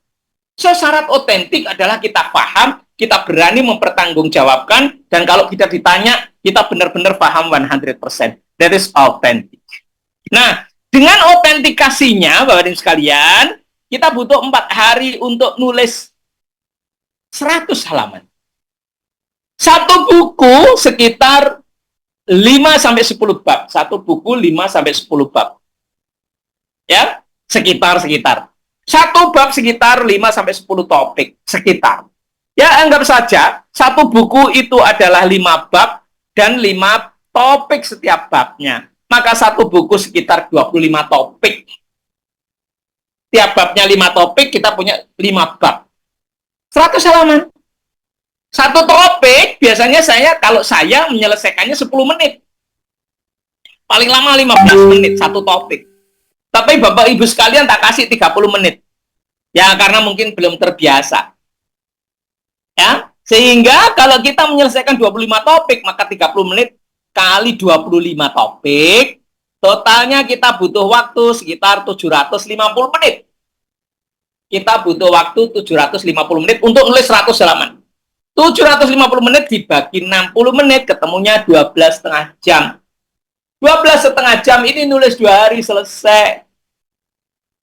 So, syarat otentik adalah kita paham, kita berani mempertanggungjawabkan, dan kalau kita ditanya, kita benar-benar paham 100%. That is authentic. Nah, dengan autentikasinya, Bapak Ibu sekalian, kita butuh 4 hari untuk nulis 100 halaman. Satu buku sekitar 5-10 bab. Satu buku 5-10 bab. Ya, sekitar. Satu bab sekitar 5-10 topik. Sekitar. Ya, anggap saja, satu buku itu adalah 5 bab dan 5 topik setiap babnya. Maka satu buku sekitar 25 topik. Tiap babnya 5 topik, kita punya 5 bab. 100 halaman. Satu topik, biasanya kalau saya menyelesaikannya 10 menit. Paling lama 15 menit, satu topik. Tapi Bapak Ibu sekalian tak kasih 30 menit. Ya, karena mungkin belum terbiasa. Ya, sehingga kalau kita menyelesaikan 25 topik, maka 30 menit kali 25 topik, totalnya kita butuh waktu sekitar 750 menit. Kita butuh waktu 750 menit untuk nulis 100 halaman. 750 menit dibagi 60 menit, ketemunya 12,5 jam. 12,5 jam ini nulis 2 hari selesai.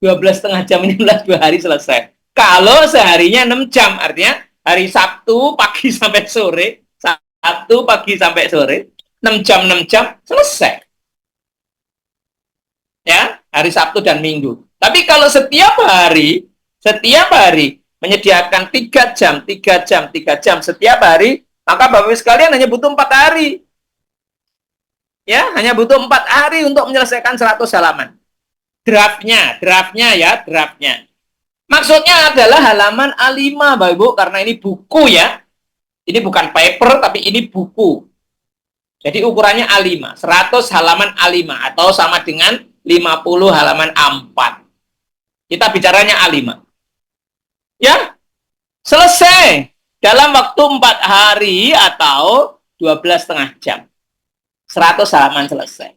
12,5 jam ini nulis 2 hari selesai. Kalau seharinya 6 jam, artinya hari Sabtu pagi sampai sore, Sabtu pagi sampai sore, 6 jam, 6 jam, selesai. Ya, hari Sabtu dan Minggu. Tapi kalau setiap hari menyediakan 3 jam, 3 jam, 3 jam setiap hari, maka Bapak Ibu sekalian hanya butuh 4 hari. Ya, hanya butuh 4 hari untuk menyelesaikan 100 halaman. Draftnya ya, draftnya. Maksudnya adalah halaman A5, Bapak Ibu, karena ini buku ya. Ini bukan paper, tapi ini buku. Jadi ukurannya A5, 100 halaman A5, atau sama dengan 50 halaman A4. Kita bicaranya A5. Ya, selesai dalam waktu 4 hari atau 12,5 jam. 100 halaman selesai.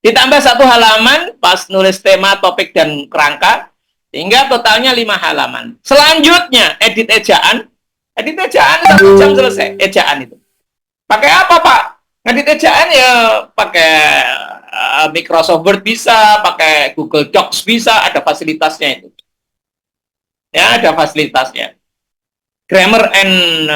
Ditambah 1 halaman pas nulis tema, topik, dan kerangka, sehingga totalnya 5 halaman. Selanjutnya, edit ejaan. Edit ejaan 1 jam selesai, ejaan itu. Pakai apa, Pak? Edit ejaan ya pakai Microsoft Word bisa, pakai Google Docs bisa, ada fasilitasnya itu. Ya, ada fasilitasnya. Grammar and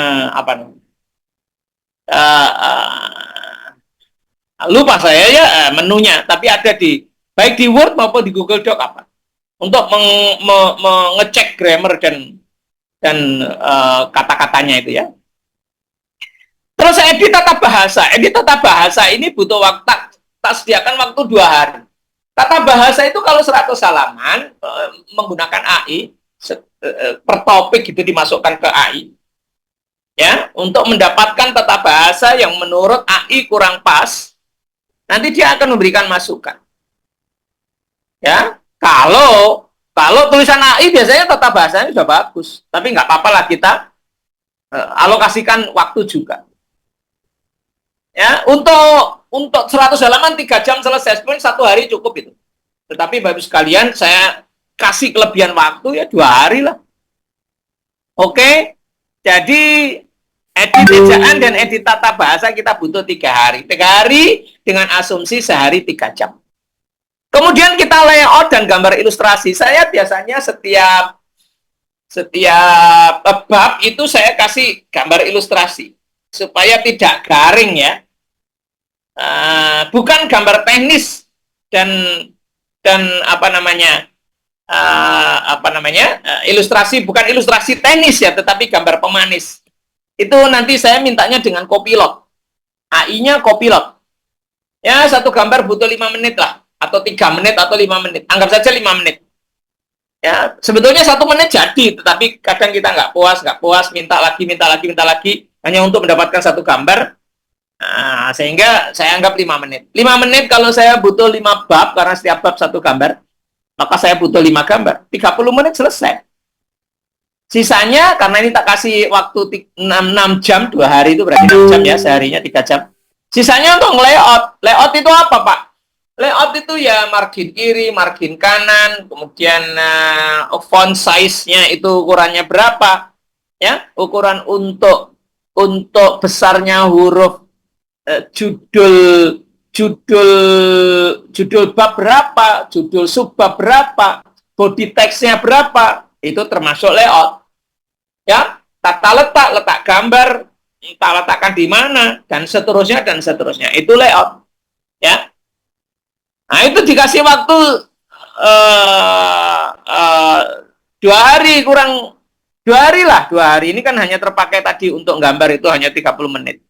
lupa saya ya menunya, tapi ada di baik di Word maupun di Google Doc apa untuk mengecek grammar dan kata-katanya itu ya. Terus edit tata bahasa. Edit tata bahasa ini butuh waktu, tak sediakan waktu 2 hari. Tata bahasa itu kalau 100 halaman menggunakan AI per topik gitu dimasukkan ke AI. Ya, untuk mendapatkan tata bahasa yang menurut AI kurang pas, nanti dia akan memberikan masukan. Ya, kalau tulisan AI biasanya tata bahasanya sudah bagus, tapi nggak apa-apa lah kita alokasikan waktu juga. Ya, untuk 100 halaman 3 jam selesai, pun 1 hari cukup itu. Tetapi Bapak sekalian, saya kasih kelebihan waktu ya 2 hari lah. Oke, jadi edit ejaan dan edit tata bahasa kita butuh 3 hari. 3 hari dengan asumsi sehari 3 jam. Kemudian kita layout dan gambar ilustrasi. Saya biasanya setiap bab itu saya kasih gambar ilustrasi supaya tidak garing ya. Bukan gambar teknis dan ilustrasi, bukan ilustrasi teknis ya, tetapi gambar pemanis. Itu nanti saya mintanya dengan Copilot. AI-nya Copilot. Ya, 1 gambar butuh 5 menit lah, atau 3 menit atau 5 menit. Anggap saja 5 menit. Ya, sebetulnya 1 menit jadi, tetapi kadang kita nggak puas, minta lagi, hanya untuk mendapatkan 1 gambar. Nah, sehingga saya anggap 5 menit. 5 menit kalau saya butuh 5 bab, karena setiap bab 1 gambar, maka saya butuh 5 gambar. 30 menit selesai. Sisanya, karena ini tak kasih waktu 6 jam, 2 hari itu berarti 6 jam ya, seharinya 3 jam. Sisanya untuk layout. Layout itu apa, Pak? Layout itu ya margin kiri, margin kanan, kemudian font size-nya itu ukurannya berapa. Ya, ukuran untuk besarnya huruf judul bab berapa, judul subbab berapa, body text-nya berapa, itu termasuk layout. Ya, tata letak gambar, tak letakkan di mana, dan seterusnya. Itu layout. Ya. Nah, itu dikasih waktu 2 hari, kurang 2 hari lah. 2 hari ini kan hanya terpakai tadi untuk gambar itu hanya 30 menit.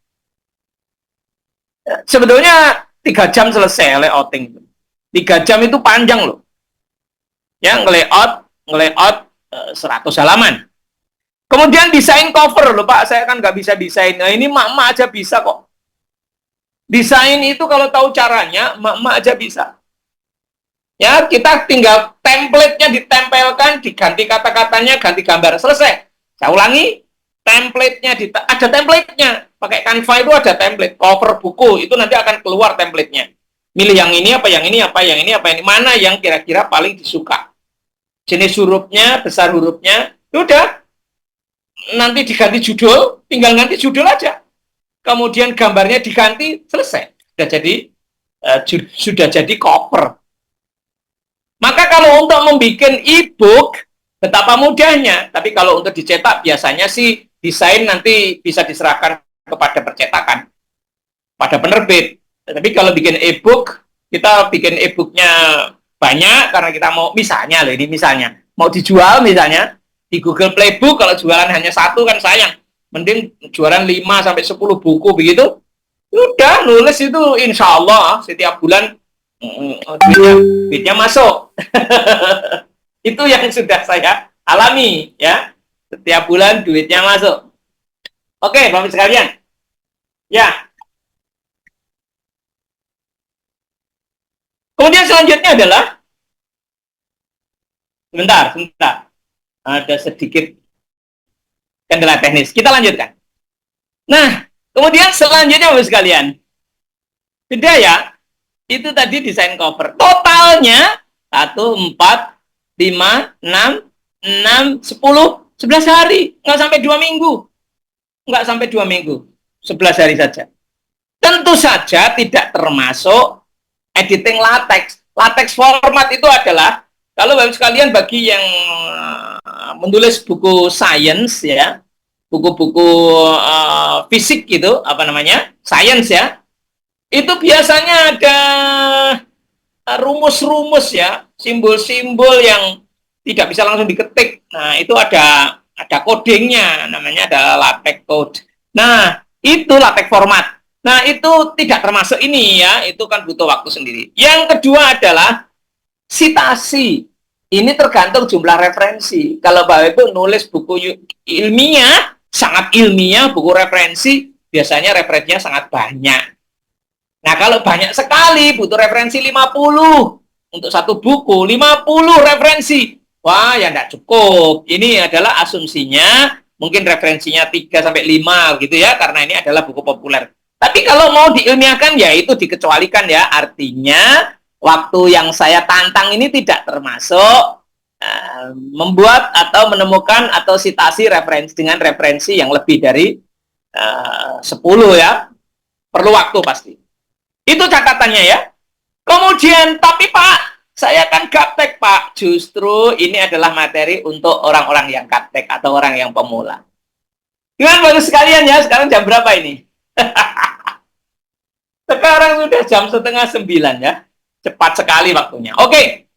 Sebetulnya 3 jam selesai layouting. 3 jam itu panjang loh. Ya, ngelayout 100 halaman. Kemudian desain cover loh, Pak. Saya kan nggak bisa desain. Nah, ini mak-mak aja bisa kok. Desain itu kalau tahu caranya, mak-mak aja bisa. Ya, kita tinggal template-nya ditempelkan, diganti kata-katanya, ganti gambar. Selesai. Saya ulangi, template-nya ada template-nya. Pakai Canva itu ada template, cover buku, itu nanti akan keluar template-nya. Milih yang ini, yang ini, mana yang kira-kira paling disuka. Jenis hurufnya, besar hurufnya, udah. nanti diganti judul, tinggal ganti judul aja. Kemudian gambarnya diganti, selesai. Sudah jadi cover. Maka kalau untuk membuat e-book, betapa mudahnya. Tapi kalau untuk dicetak, biasanya sih desain nanti bisa diserahkan kepada percetakan, pada penerbit. Tapi kalau bikin e-book, kita bikin e-booknya banyak karena kita mau, misalnya loh, ini misalnya mau dijual misalnya di Google Playbook, kalau jualan hanya satu kan sayang, mending jualan 5-10 buku begitu. Udah nulis itu insya Allah setiap bulan duitnya masuk. Itu yang sudah saya alami ya, setiap bulan duitnya masuk. Oke Bapak sekalian ya. Kemudian selanjutnya adalah sebentar, ada sedikit kendala teknis. Kita lanjutkan. Nah, kemudian selanjutnya Bapak sekalian, beda ya. Itu tadi desain cover. Totalnya 1, 4, 5, 6, 6, 10, 11 hari. Nggak sampai 2 minggu. Nggak sampai 2 minggu. 11 hari saja. Tentu saja tidak termasuk editing latex. Latex format itu adalah, kalau Bapak sekalian bagi yang menulis buku science ya, buku-buku fisik gitu, apa namanya, science ya, itu biasanya ada rumus-rumus ya, simbol-simbol yang tidak bisa langsung diketik. Nah, itu ada codingnya, namanya ada latex code. Nah, itu latex format. Nah, itu tidak termasuk ini ya, itu kan butuh waktu sendiri. Yang kedua adalah sitasi. Ini tergantung jumlah referensi. Kalau Bapak Ibu nulis buku ilmiah, sangat ilmiah, buku referensi, biasanya referensinya sangat banyak. Nah, kalau banyak sekali, butuh referensi 50 untuk satu buku, 50 referensi. Wah, ya enggak cukup. Ini adalah asumsinya, mungkin referensinya 3-5 gitu ya, karena ini adalah buku populer. Tapi kalau mau diilmiahkan, ya itu dikecualikan ya. Artinya, waktu yang saya tantang ini tidak termasuk membuat atau menemukan atau sitasi referensi dengan referensi yang lebih dari 10 ya. Perlu waktu pasti. Itu catatannya ya. Kemudian, tapi Pak, saya kan gaptek Pak. Justru ini adalah materi untuk orang-orang yang gaptek atau orang yang pemula. Gimana bagus sekalian ya, sekarang jam berapa ini? Sekarang sudah jam 8:30 ya. Cepat sekali waktunya. Oke.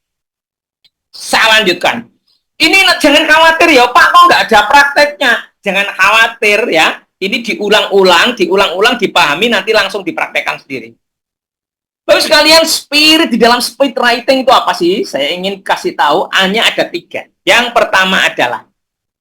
Saya lanjutkan. Ini jangan khawatir ya, Pak, kok nggak ada prakteknya. Jangan khawatir ya. Ini diulang-ulang, dipahami, nanti langsung dipraktekkan sendiri. Bapak sekalian, spirit di dalam speed writing itu apa sih? Saya ingin kasih tahu, hanya ada 3. Yang pertama adalah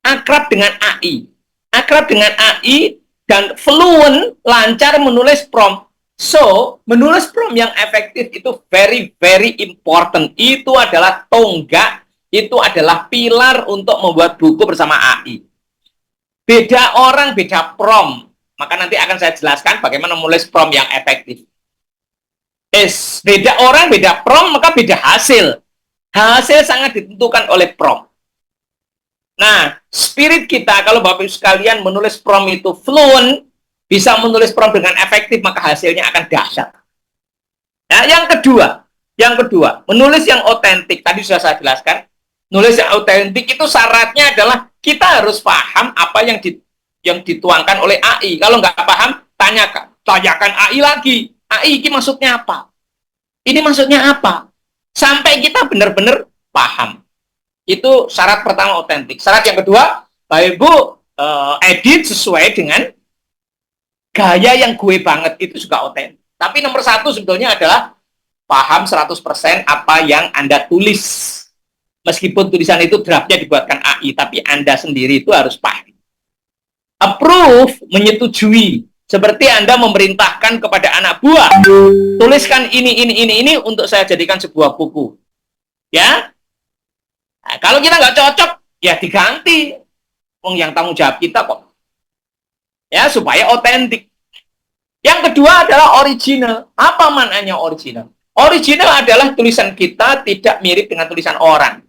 akrab dengan AI. Akrab dengan AI dan fluent, lancar menulis prompt. So, menulis prompt yang efektif itu very, very important. Itu adalah tonggak, itu adalah pilar untuk membuat buku bersama AI. Beda orang, beda prompt. Maka nanti akan saya jelaskan bagaimana menulis prompt yang efektif. Beda orang, beda prompt, maka beda hasil. Hasil sangat ditentukan oleh prompt. Nah, spirit kita, kalau Bapak Ibu sekalian menulis prompt itu fluent, bisa menulis prompt dengan efektif, maka hasilnya akan dahsyat. Nah, yang kedua, menulis yang otentik. Tadi sudah saya jelaskan, nulis yang otentik itu syaratnya adalah kita harus paham apa yang dituangkan oleh AI. Kalau nggak paham, tanyakan AI lagi. AI ini maksudnya apa? Ini maksudnya apa? Sampai kita benar-benar paham. Itu syarat pertama otentik. Syarat yang kedua, Bapak Ibu edit sesuai dengan gaya yang gue banget, itu juga otentik. Tapi nomor 1 sebetulnya adalah paham 100% apa yang Anda tulis. Meskipun tulisan itu draftnya dibuatkan AI, tapi Anda sendiri itu harus paham. Approve, menyetujui. Seperti Anda memerintahkan kepada anak buah, tuliskan ini untuk saya jadikan sebuah buku. Ya, nah, kalau kita nggak cocok, ya diganti. Yang tanggung jawab kita kok. Ya, supaya otentik. Yang kedua adalah original. Apa maknanya original? Original adalah tulisan kita tidak mirip dengan tulisan orang.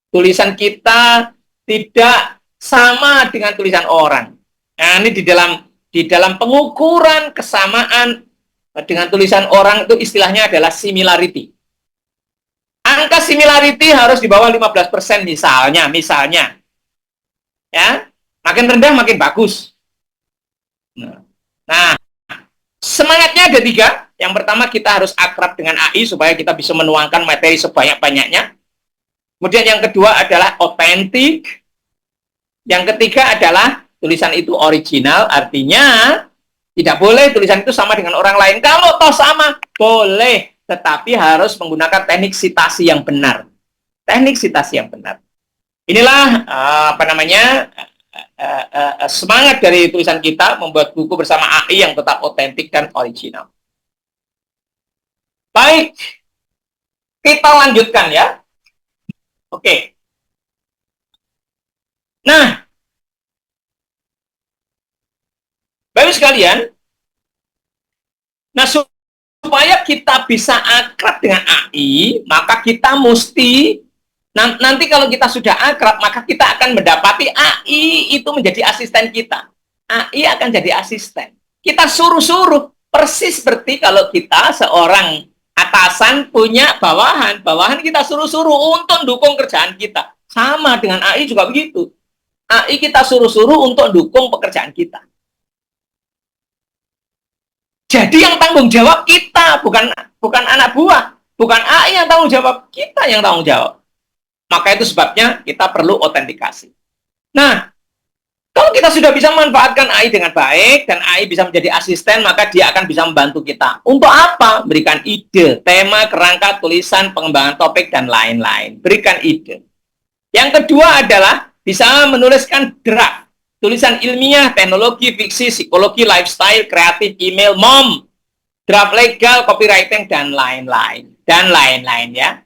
Tulisan kita tidak sama dengan tulisan orang. Nah, ini di dalam pengukuran kesamaan dengan tulisan orang itu istilahnya adalah similarity. Angka similarity harus di bawah 15% misalnya. Ya, makin rendah makin bagus. Nah, semangatnya ada 3. Yang pertama, kita harus akrab dengan AI supaya kita bisa menuangkan materi sebanyak-banyaknya. Kemudian yang kedua adalah otentik. Yang ketiga adalah tulisan itu original, artinya tidak boleh tulisan itu sama dengan orang lain. Kalau toh sama, boleh, tetapi harus menggunakan teknik sitasi yang benar. Teknik sitasi yang benar. Inilah semangat dari tulisan kita membuat buku bersama AI yang tetap otentik dan original. Baik, kita lanjutkan ya. Oke. Nah, Bapak sekalian, nah supaya kita bisa akrab dengan AI, maka kita mesti nanti kalau kita sudah akrab, maka kita akan mendapati AI itu menjadi asisten kita. AI akan jadi asisten. Kita suruh-suruh, persis seperti kalau kita seorang atasan punya bawahan, bawahan kita suruh-suruh untuk dukung kerjaan kita. Sama dengan AI juga begitu. AI kita suruh-suruh untuk dukung pekerjaan kita. Jadi yang tanggung jawab kita, bukan anak buah, bukan AI yang tanggung jawab, kita yang tanggung jawab. Maka itu sebabnya kita perlu autentikasi. Nah, kalau kita sudah bisa memanfaatkan AI dengan baik dan AI bisa menjadi asisten, maka dia akan bisa membantu kita. Untuk apa? Berikan ide, tema, kerangka, tulisan, pengembangan topik, dan lain-lain. Berikan ide. Yang kedua adalah bisa menuliskan draft. Tulisan ilmiah, teknologi, fiksi, psikologi, lifestyle, kreatif, email, draft legal, copywriting, dan lain-lain. Dan lain-lain ya.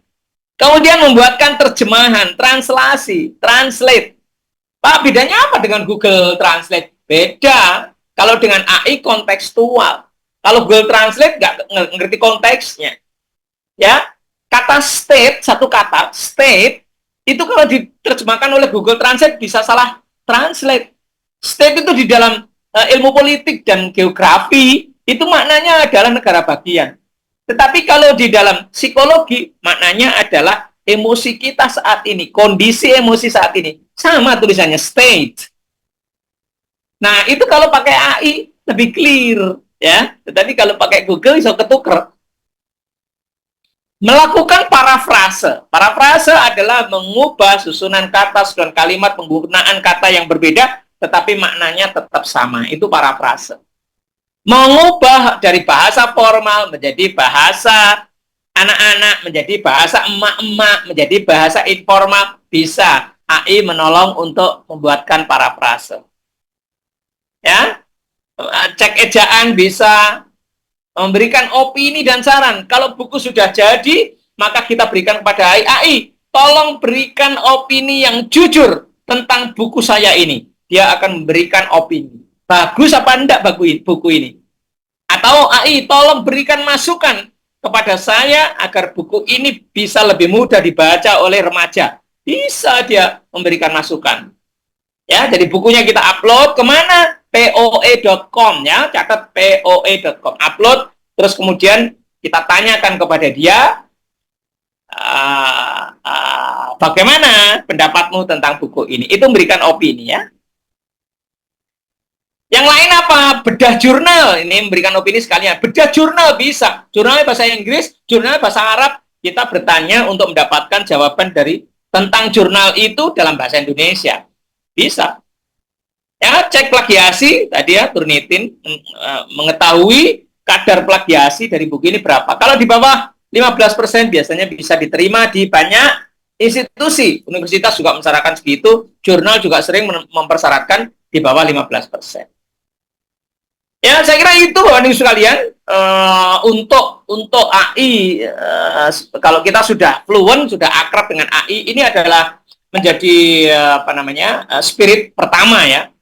Kemudian membuatkan terjemahan, translasi, translate. Pak, bedanya apa dengan Google Translate? Beda. Kalau dengan AI kontekstual. Kalau Google Translate nggak ngerti konteksnya. Ya, kata state, satu kata, state, itu kalau diterjemahkan oleh Google Translate bisa salah translate. State itu di dalam ilmu politik dan geografi itu maknanya adalah negara bagian. Tetapi kalau di dalam psikologi maknanya adalah emosi kita saat ini, kondisi emosi saat ini. Sama tulisannya state. Nah, itu kalau pakai AI lebih clear ya. Tetapi kalau pakai Google bisa ketuker. Melakukan parafrase. Parafrase adalah mengubah susunan kata, susunan kalimat, penggunaan kata yang berbeda tetapi maknanya tetap sama. Itu parafrase. Mengubah dari bahasa formal menjadi bahasa anak-anak, menjadi bahasa emak-emak, menjadi bahasa informal, bisa. AI menolong untuk membuatkan parafrase. Ya, cek ejaan bisa, memberikan opini dan saran. Kalau buku sudah jadi, maka kita berikan kepada AI, tolong berikan opini yang jujur tentang buku saya ini. Dia akan memberikan opini. Bagus apa enggak buku ini? Atau AI, tolong berikan masukan kepada saya agar buku ini bisa lebih mudah dibaca oleh remaja. Bisa dia memberikan masukan. Ya, jadi bukunya kita upload kemana? poe.com ya, catat poe.com. Upload, terus kemudian kita tanyakan kepada dia, bagaimana pendapatmu tentang buku ini? Itu memberikan opini ya. Yang lain apa? Bedah jurnal. Ini memberikan opini sekalian. Bedah jurnal bisa. Jurnalnya bahasa Inggris, jurnalnya bahasa Arab. Kita bertanya untuk mendapatkan jawaban dari tentang jurnal itu dalam bahasa Indonesia. Bisa. Ya, cek plagiasi tadi ya, Turnitin mengetahui kadar plagiasi dari buku ini berapa. Kalau di bawah 15% biasanya bisa diterima di banyak institusi. Universitas juga mensyaratkan segitu, jurnal juga sering mempersyaratkan di bawah 15%. Ya, saya kira itu Bapak Ibu sekalian, untuk AI, kalau kita sudah fluent, sudah akrab dengan AI, ini adalah menjadi spirit pertama ya.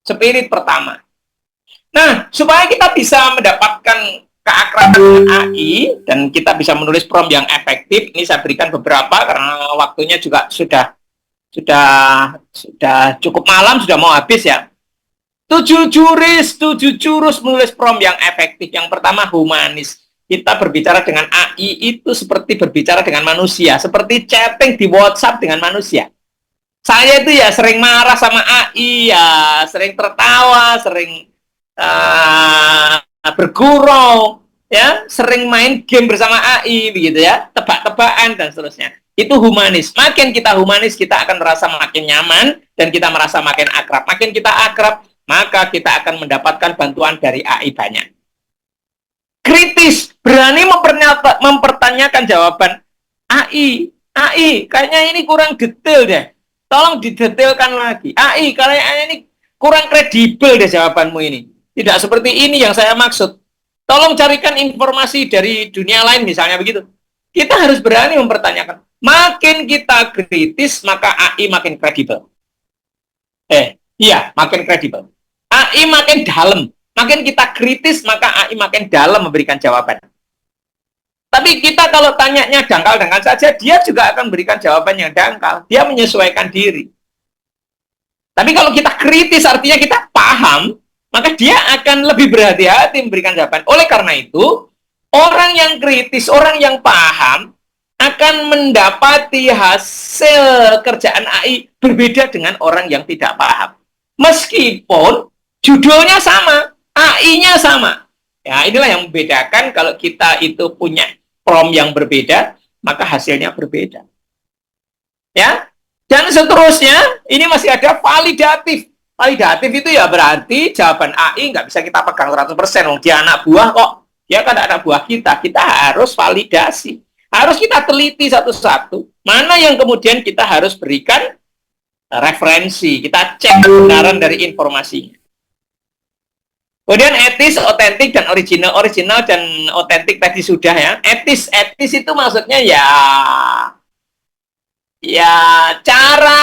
Spirit pertama. Nah, supaya kita bisa mendapatkan keakraban dengan AI dan kita bisa menulis prompt yang efektif, ini saya berikan beberapa karena waktunya juga sudah sudah cukup malam, sudah mau habis ya. 7 jurus menulis prompt yang efektif. Yang pertama, humanis. Kita berbicara dengan AI itu seperti berbicara dengan manusia, seperti chatting di WhatsApp dengan manusia. Saya itu ya sering marah sama AI, ya sering tertawa, sering bergurau, ya sering main game bersama AI, begitu ya, tebak-tebakan dan seterusnya. Itu humanis. Makin kita humanis, kita akan merasa makin nyaman dan kita merasa makin akrab. Makin kita akrab, maka kita akan mendapatkan bantuan dari AI banyak. Kritis, berani mempertanyakan jawaban AI. AI, kayaknya ini kurang detail deh. Tolong didetailkan lagi. AI, kayaknya ini kurang kredibel deh jawabanmu ini. Tidak seperti ini yang saya maksud. Tolong carikan informasi dari dunia lain misalnya begitu. Kita harus berani mempertanyakan. Makin kita kritis, maka AI makin kredibel. Iya, makin kredibel. AI makin dalam. Makin kita kritis, maka AI makin dalam memberikan jawaban. Tapi kita kalau tanyanya dangkal-dangkal saja, dia juga akan memberikan jawaban yang dangkal. Dia menyesuaikan diri. Tapi kalau kita kritis, artinya kita paham, maka dia akan lebih berhati-hati memberikan jawaban. Oleh karena itu, orang yang kritis, orang yang paham, akan mendapati hasil kerjaan AI berbeda dengan orang yang tidak paham. Meskipun judulnya sama, AI-nya sama. Ya, inilah yang membedakan kalau kita itu punya prompt yang berbeda, maka hasilnya berbeda. Ya. Dan seterusnya, ini masih ada validatif. Validatif itu ya berarti jawaban AI nggak bisa kita pegang 100%. Dia anak buah kok. Dia kan anak buah kita. Kita harus validasi. Harus kita teliti satu-satu. Mana yang kemudian kita harus berikan referensi. Kita cek kebenaran dari informasinya. Kemudian etis, otentik, dan original. Original dan otentik tadi sudah ya. Etis itu maksudnya ya cara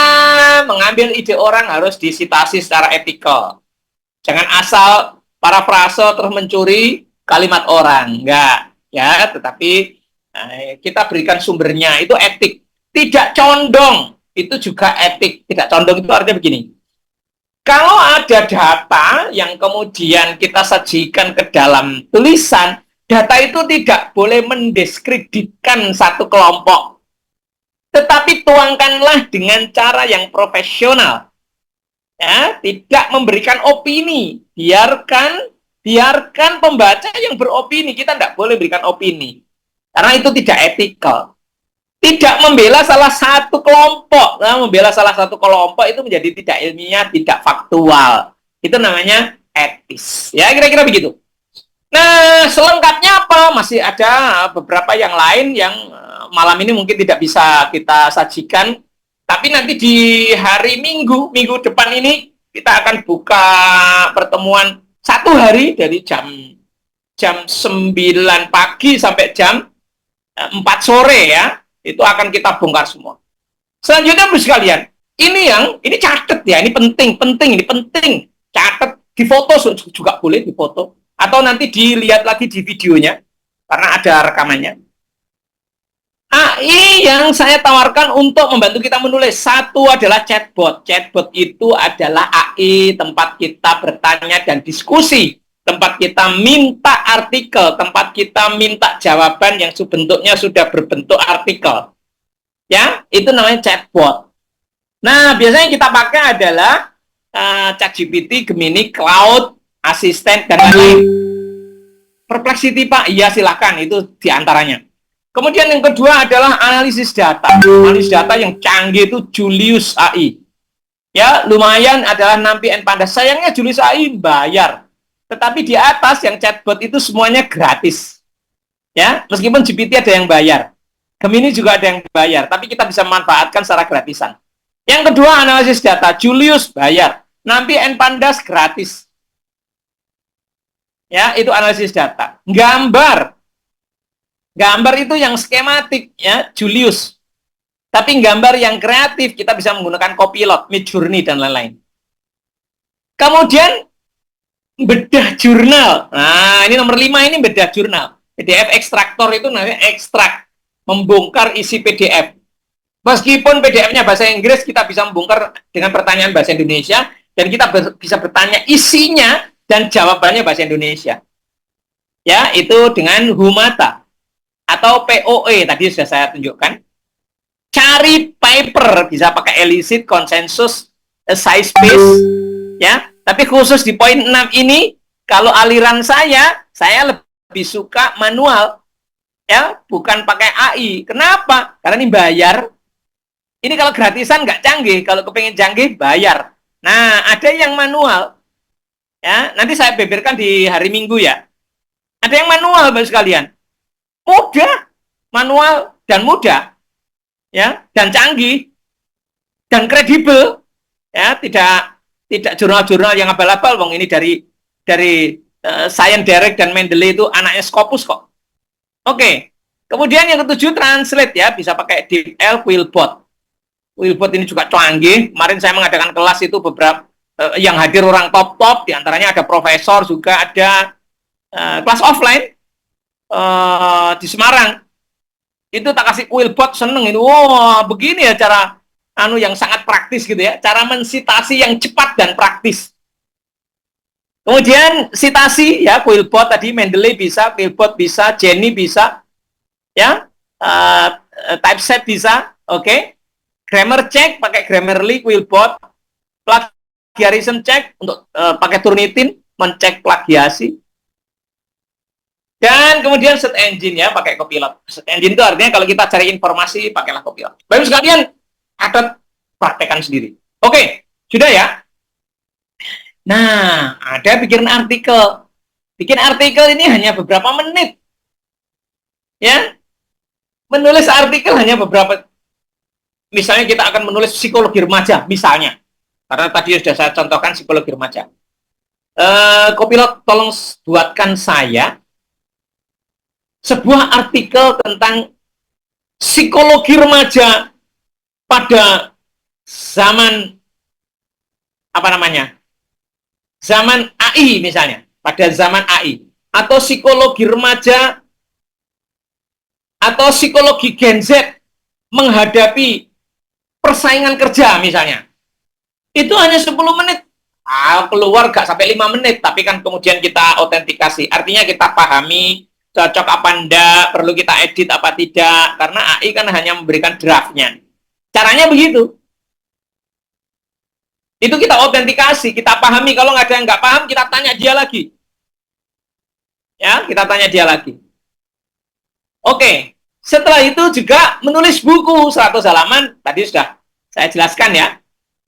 mengambil ide orang harus disitasi secara etikal. Jangan asal parafrase terus mencuri kalimat orang. Enggak. Ya, tetapi kita berikan sumbernya. Itu etik. Tidak condong. Itu juga etik. Tidak condong itu artinya begini. Kalau ada data yang kemudian kita sajikan ke dalam tulisan, data itu tidak boleh mendiskreditkan satu kelompok. Tetapi tuangkanlah dengan cara yang profesional. Ya, tidak memberikan opini. Biarkan pembaca yang beropini. Kita tidak boleh berikan opini. Karena itu tidak etikal. Tidak membela salah satu kelompok. Nah, membela salah satu kelompok itu menjadi tidak ilmiah, tidak faktual. Itu namanya etis. Ya, kira-kira begitu. Nah, selengkapnya apa? Masih ada beberapa yang lain yang malam ini mungkin tidak bisa kita sajikan. Tapi nanti di hari minggu depan ini, kita akan buka pertemuan 1 hari dari jam 9 pagi sampai jam 4 sore ya. Itu akan kita bongkar semua. Selanjutnya, Bapak sekalian, ini catat ya, ini penting, catat, difoto juga boleh difoto, atau nanti dilihat lagi di videonya, karena ada rekamannya. AI yang saya tawarkan untuk membantu kita menulis, satu adalah chatbot. Chatbot itu adalah AI tempat kita bertanya dan diskusi, tempat kita minta artikel, tempat kita minta jawaban yang bentuknya sudah berbentuk artikel. Ya, itu namanya chatbot. Nah, biasanya yang kita pakai adalah ChatGPT, Gemini, Cloud, Assistant, dan lain-lain. Perplexity, Pak? Iya, silahkan. Itu diantaranya. Kemudian yang kedua adalah analisis data. Analisis data yang canggih itu Julius AI. Ya, lumayan adalah Nampi and Pandas. Sayangnya Julius AI bayar. Tetapi di atas yang chatbot itu semuanya gratis. Ya, meskipun GPT ada yang bayar. Gemini juga ada yang bayar, tapi kita bisa memanfaatkan secara gratisan. Yang kedua, analisis data. Julius bayar. Nampi and Pandas gratis. Ya, itu analisis data. Gambar itu yang skematik ya, Julius. Tapi gambar yang kreatif kita bisa menggunakan Copilot, Midjourney dan lain-lain. Kemudian bedah jurnal. Nah, ini nomor 5 ini bedah jurnal. PDF ekstraktor itu namanya ekstrak, membongkar isi PDF. Meskipun PDF-nya bahasa Inggris, kita bisa membongkar dengan pertanyaan bahasa Indonesia, dan kita bisa bertanya isinya dan jawabannya bahasa Indonesia. Ya, itu dengan Humata atau POE tadi sudah saya tunjukkan. Cari paper bisa pakai elicit, consensus, size space, ya. Tapi khusus di poin 6 ini, kalau aliran saya lebih suka manual, ya, bukan pakai AI. Kenapa? Karena ini bayar. Ini kalau gratisan nggak canggih, kalau kepengen canggih bayar. Nah, ada yang manual, ya. Nanti saya beberkan di hari Minggu ya. Ada yang manual, Bapak sekalian. Mudah, manual dan mudah, ya, dan canggih dan kredibel, ya. Tidak jurnal-jurnal yang abal-abal, Bang. Ini dari Science Direct dan Mendeley itu anaknya Scopus kok. Oke. Kemudian yang ketujuh, translate, ya, bisa pakai DeepL, Quillbot. Quillbot ini juga canggih. Kemarin saya mengadakan kelas itu beberapa yang hadir orang top-top, diantaranya ada profesor, juga ada kelas offline di Semarang. Itu tak kasih Quillbot, seneng itu. Wah, begini ya cara yang sangat praktis gitu ya. Cara mensitasi yang cepat dan praktis. Kemudian sitasi, ya, Quillbot tadi, Mendeley bisa, Quillbot bisa, Jenny bisa, ya, typeset bisa, oke. Grammar check pakai Grammarly, Quillbot. Plagiarism check untuk pakai Turnitin, mencek plagiasi. Dan kemudian search engine, ya, pakai Copilot. Search engine itu artinya kalau kita cari informasi, pakailah Copilot. Baik sekalian, ada praktekan sendiri. Oke, sudah ya. Nah, ada bikin artikel. Bikin artikel ini hanya beberapa menit. Ya, menulis artikel hanya beberapa. Misalnya kita akan menulis psikologi remaja, misalnya. Karena tadi sudah saya contohkan psikologi remaja. Copilot, tolong buatkan saya sebuah artikel tentang psikologi remaja pada zaman zaman AI misalnya, pada zaman AI, atau psikologi remaja atau psikologi Gen Z menghadapi persaingan kerja misalnya. Itu hanya 10 menit. Keluar gak sampai 5 menit, tapi kan kemudian kita autentikasi. Artinya kita pahami cocok apa enggak, perlu kita edit apa tidak, karena AI kan hanya memberikan draftnya. Caranya begitu. Itu kita autentikasi, kita pahami. Kalau nggak ada yang nggak paham, kita tanya dia lagi. Ya, kita tanya dia lagi. Oke, setelah itu juga menulis buku 100 halaman, tadi sudah saya jelaskan ya.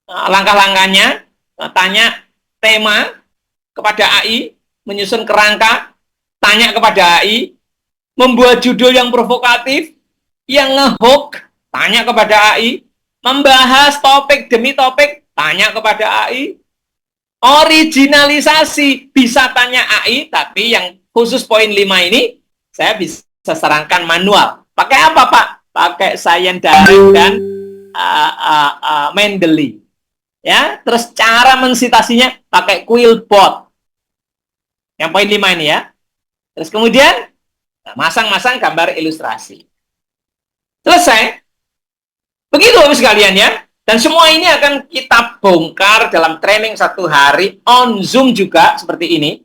Langkah-langkahnya, tanya tema kepada AI, menyusun kerangka, tanya kepada AI, membuat judul yang provokatif, yang ngehook, tanya kepada AI, membahas topik demi topik, tanya kepada AI, originalisasi, bisa tanya AI, tapi yang khusus poin 5 ini, saya bisa sarankan manual. Pakai apa, Pak? Pakai Science Direct dan Mendeley. Ya, terus cara mensitasinya pakai Quillbot. Yang poin 5 ini ya. Terus kemudian masang-masang gambar ilustrasi. Selesai. Begitu Bapak sekalian ya. Dan semua ini akan kita bongkar dalam training 1 hari on Zoom juga seperti ini.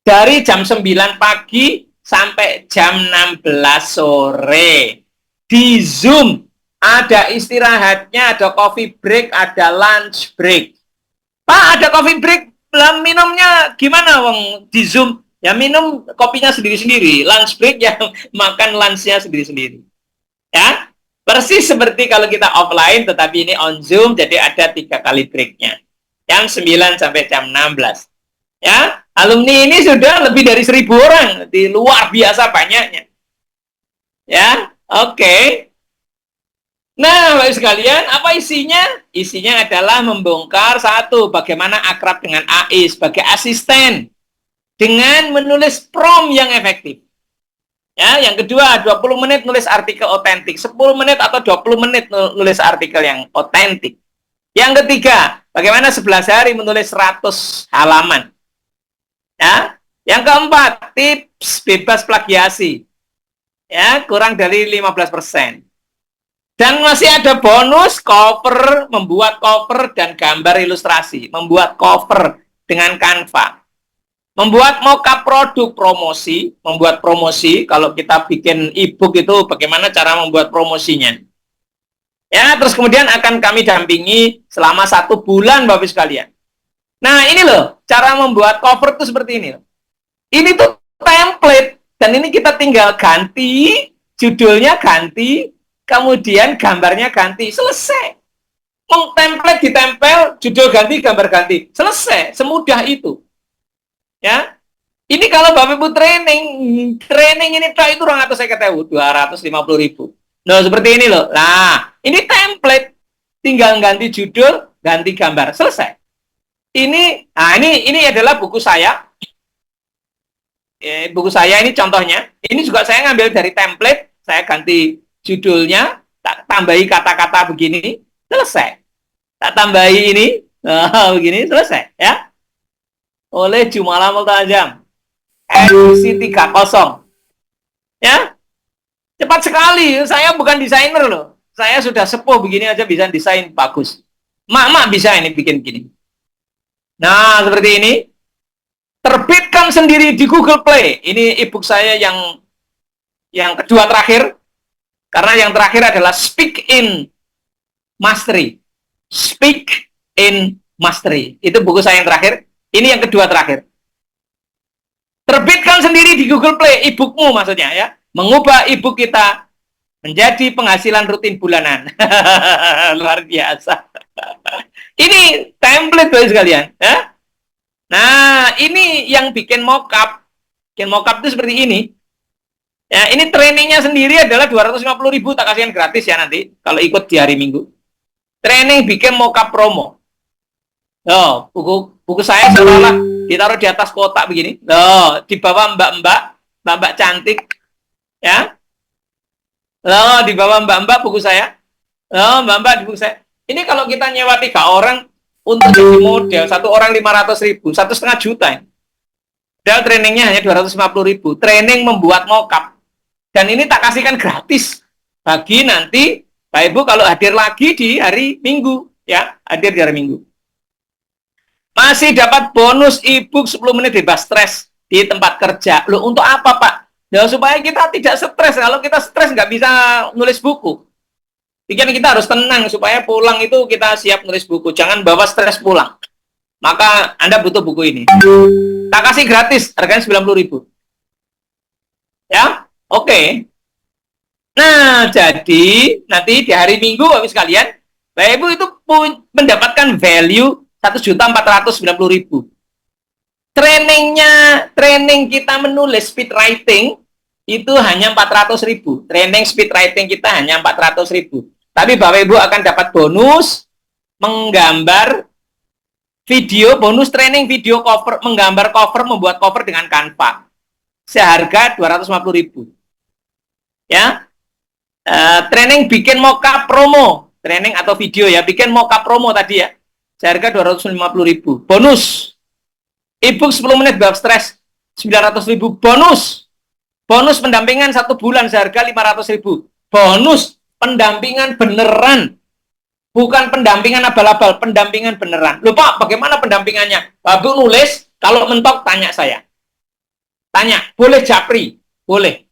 Dari jam 9 pagi sampai jam 16 sore. Di Zoom. Ada istirahatnya, ada coffee break, ada lunch break. Pak, ada coffee break, minumnya gimana, Wong? Di Zoom, ya minum kopinya sendiri-sendiri. Lunch break, ya makan lunchnya sendiri-sendiri. Ya, persis seperti kalau kita offline, tetapi ini on Zoom, jadi ada 3 kali breaknya. Jam 9 sampai jam 16. Ya, alumni ini sudah lebih dari 1.000 orang. Di luar biasa banyaknya. Ya, oke. Nah, Bapak sekalian, apa isinya? Isinya adalah membongkar satu, bagaimana akrab dengan AI sebagai asisten dengan menulis prompt yang efektif. Ya, yang kedua, 20 menit nulis artikel otentik, 10 menit atau 20 menit nulis artikel yang otentik. Yang ketiga, bagaimana 11 hari menulis 100 halaman. Ya, yang keempat, tips bebas plagiasi. Ya, kurang dari 15%. Dan masih ada bonus cover, membuat cover dan gambar ilustrasi, membuat cover dengan Canva, membuat mockup produk promosi, membuat promosi. Kalau kita bikin e-book itu bagaimana cara membuat promosinya. Ya, terus kemudian akan kami dampingi selama 1 bulan, Bapak Ibu sekalian. Nah, ini loh, cara membuat cover itu seperti ini. Ini tuh template, dan ini kita tinggal ganti, judulnya ganti, kemudian gambarnya ganti, selesai. Template ditempel, judul ganti, gambar ganti, selesai, semudah itu. Ya, ini kalau Bapak Ibu training ini itu 250.000. Nah, seperti ini loh. Nah, ini template, tinggal ganti judul, ganti gambar, selesai. Ini adalah buku saya. Buku saya ini contohnya. Ini juga saya ngambil dari template, saya ganti judulnya, tak tambahi kata-kata begini, selesai. Tak tambahi ini, begini, selesai. Ya. Oleh Jumala Multajam. edisi 30. Ya. Cepat sekali. Saya bukan desainer loh. Saya sudah sepuh begini aja bisa desain bagus. Mak-mak bisa ini bikin gini. Nah, seperti ini. Terbitkan sendiri di Google Play. Ini e-book saya yang kedua terakhir. Karena yang terakhir adalah Speak in Mastery. Speak in Mastery. Itu buku saya yang terakhir. Ini yang kedua terakhir. Terbitkan sendiri di Google Play e-bookmu maksudnya ya. Mengubah e-book kita menjadi penghasilan rutin bulanan. Luar biasa. Ini template Bapak sekalian, ya. Nah, ini yang bikin mockup. Bikin mockup itu seperti ini. Ya, ini trainingnya sendiri adalah 250.000, tak kasihan gratis ya nanti kalau ikut di hari Minggu. Training bikin mockup promo. Oh, buku saya seolah-olah ditaruh di atas kotak begini. Oh, di bawah mbak-mbak cantik. Ya. Oh, di bawah mbak-mbak buku saya. Oh, mbak-mbak di buku saya. Ini kalau kita nyewa 3 orang untuk jadi model, 1 orang 500.000, 1,5 juta. Dan trainingnya hanya 250.000. Training membuat mockup. Dan ini tak kasihkan gratis bagi nanti Pak Ibu kalau hadir lagi di hari Minggu, ya, hadir di hari Minggu. Masih dapat bonus e-book 10 menit bebas stres di tempat kerja. Loh, untuk apa, Pak? Ya, supaya kita tidak stres. Kalau kita stres nggak bisa nulis buku. Pikiran kita harus tenang supaya pulang itu kita siap nulis buku. Jangan bawa stres pulang. Maka Anda butuh buku ini. Tak kasih gratis, harganya 90.000. Ya, oke. Nah, jadi nanti di hari Minggu, Bapak sekalian, Bapak Ibu itu mendapatkan value 1.490.000. Training kita menulis speed writing itu hanya 400.000. Training speed writing kita hanya 400.000. Tapi Bapak Ibu akan dapat bonus menggambar video, bonus training video cover, menggambar cover, membuat cover dengan Canva. Seharga 250.000. Ya. Training bikin mockup promo, training atau video ya, bikin mockup promo tadi ya. Seharga 250.000. Bonus e-book 10 menit bebas stres 900.000. Bonus pendampingan 1 bulan seharga 500.000. Bonus pendampingan beneran, bukan pendampingan abal-abal, pendampingan beneran. Loh Pak, bagaimana pendampingannya? Bapak nulis, kalau mentok tanya saya. Tanya, boleh japri? Boleh.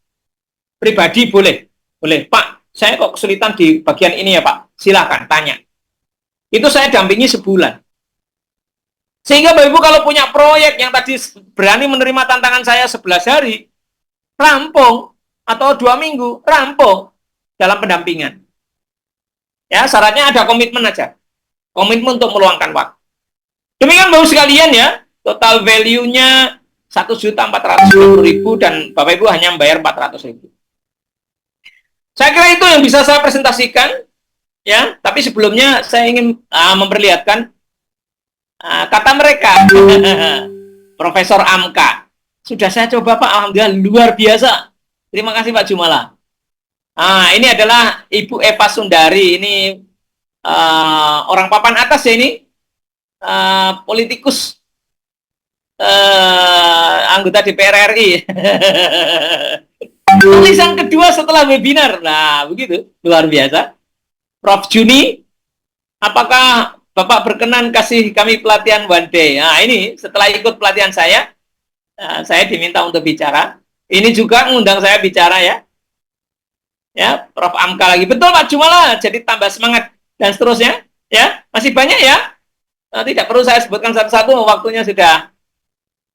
Pribadi boleh. Boleh. Pak, saya kok kesulitan di bagian ini ya Pak. Silakan, tanya. Itu saya dampingi sebulan. Sehingga Bapak Ibu kalau punya proyek yang tadi berani menerima tantangan saya 11 hari, rampung, atau 2 minggu, rampung dalam pendampingan. Ya, syaratnya ada komitmen aja. Komitmen untuk meluangkan waktu. Demikian Bapak sekalian ya, total value-nya 1.490.000 dan Bapak Ibu hanya membayar 400.000. Saya kira itu yang bisa saya presentasikan ya, tapi sebelumnya saya ingin memperlihatkan kata mereka. Profesor Amka. Sudah saya coba Pak, alhamdulillah luar biasa. Terima kasih Pak Jumala. Ini adalah Ibu Eva Sundari. Ini orang papan atas ya ini. Politikus anggota DPR RI. Tulisan kedua setelah webinar. Nah, begitu. Luar biasa. Prof. Juni, apakah Bapak berkenan kasih kami pelatihan one day? Nah, ini setelah ikut pelatihan saya diminta untuk bicara. Ini juga mengundang saya bicara ya. Ya, Prof. Amka lagi. Betul Pak Jumala, jadi tambah semangat dan seterusnya. Ya, masih banyak ya. Nah, tidak perlu saya sebutkan satu-satu, waktunya sudah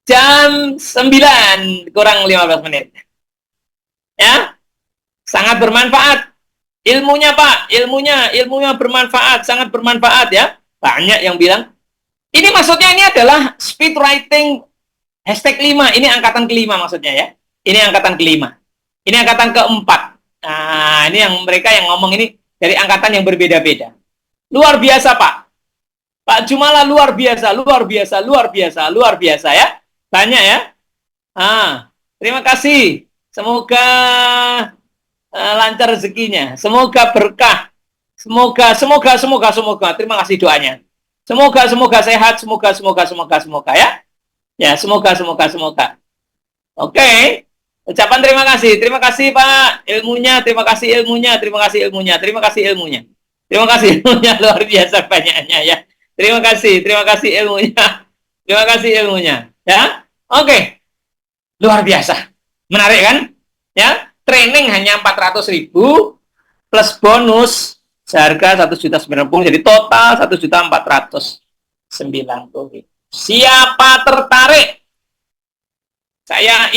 jam 9 kurang 15 menit. Ya, sangat bermanfaat. Ilmunya Pak, ilmunya bermanfaat, sangat bermanfaat ya. Banyak yang bilang. Ini maksudnya ini adalah speed writing #5. Ini angkatan kelima maksudnya ya. Ini angkatan kelima. Ini angkatan keempat. Nah, ini yang mereka yang ngomong ini dari angkatan yang berbeda-beda. Luar biasa Pak. Pak Jumala luar biasa, luar biasa, luar biasa, luar biasa ya. Banyak ya. Terima kasih. Semoga lancar rezekinya. Semoga berkah. Semoga. Terima kasih doanya. Semoga sehat. Semoga ya. Ya, semoga. Oke. Ucapan terima kasih. Terima kasih Pak ilmunya. Terima kasih ilmunya. Luar biasa banyaknya ya. Terima kasih ilmunya. Ya. Oke. Luar biasa. Menarik kan? Ya. Training hanya 400.000 plus bonus seharga 1.090.000, jadi total 1.490.000. Siapa tertarik? Saya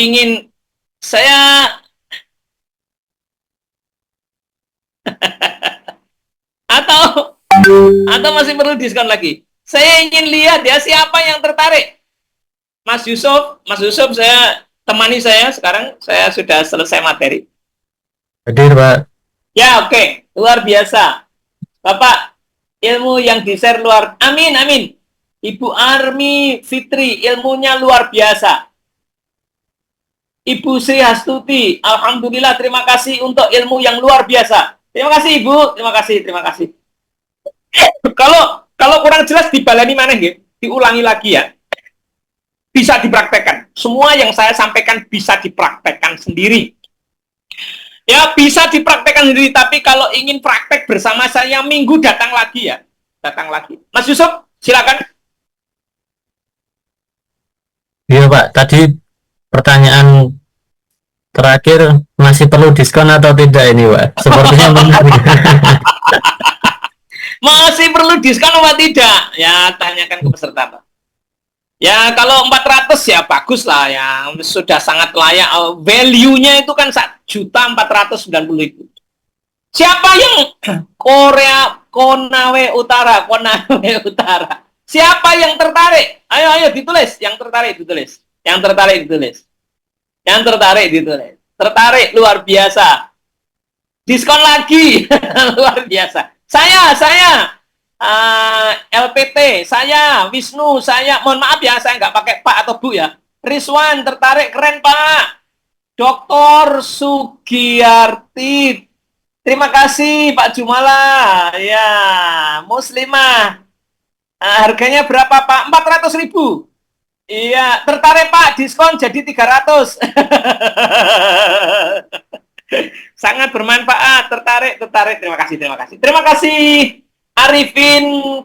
atau masih perlu diskon lagi? Saya ingin lihat ya siapa yang tertarik. Mas Yusuf, saya temani saya sekarang, saya sudah selesai materi. Hadir, Pak. Ya, oke. Luar biasa. Bapak, ilmu yang di-share luar. Amin. Ibu Armi Fitri, ilmunya luar biasa. Ibu Sri Hastuti, alhamdulillah, terima kasih untuk ilmu yang luar biasa. Terima kasih, Ibu. Terima kasih. Kalau kurang jelas dibalani mana, ya? Diulangi lagi ya. Bisa dipraktekkan. Semua yang saya sampaikan bisa dipraktekkan sendiri. Ya, bisa dipraktekkan sendiri, tapi kalau ingin praktek bersama saya minggu datang lagi ya. Datang lagi. Mas Yusuf, silakan. Iya, Pak. Tadi pertanyaan terakhir, masih perlu diskon atau tidak ini, Pak? Sepertinya menarik. Masih perlu diskon apa tidak? Ya, tanyakan ke peserta, Pak. Ya, kalau 400 ya bagus lah ya. Sudah sangat layak. Value-nya itu kan 1.490.000. Siapa yang Konawe Utara. Siapa yang tertarik? Ayo ditulis. Yang tertarik ditulis. Tertarik luar biasa. Diskon lagi. Luar biasa. Saya LPT, saya Wisnu, mohon maaf ya, saya nggak pakai Pak atau Bu ya. Rizwan tertarik, keren Pak. Dr. Sugiyarti, terima kasih Pak Jumala. Ya, Muslimah. Harganya berapa Pak? 400.000. Iya, tertarik Pak, diskon jadi 300. Sangat bermanfaat, tertarik. Terima kasih. Terima kasih Arifin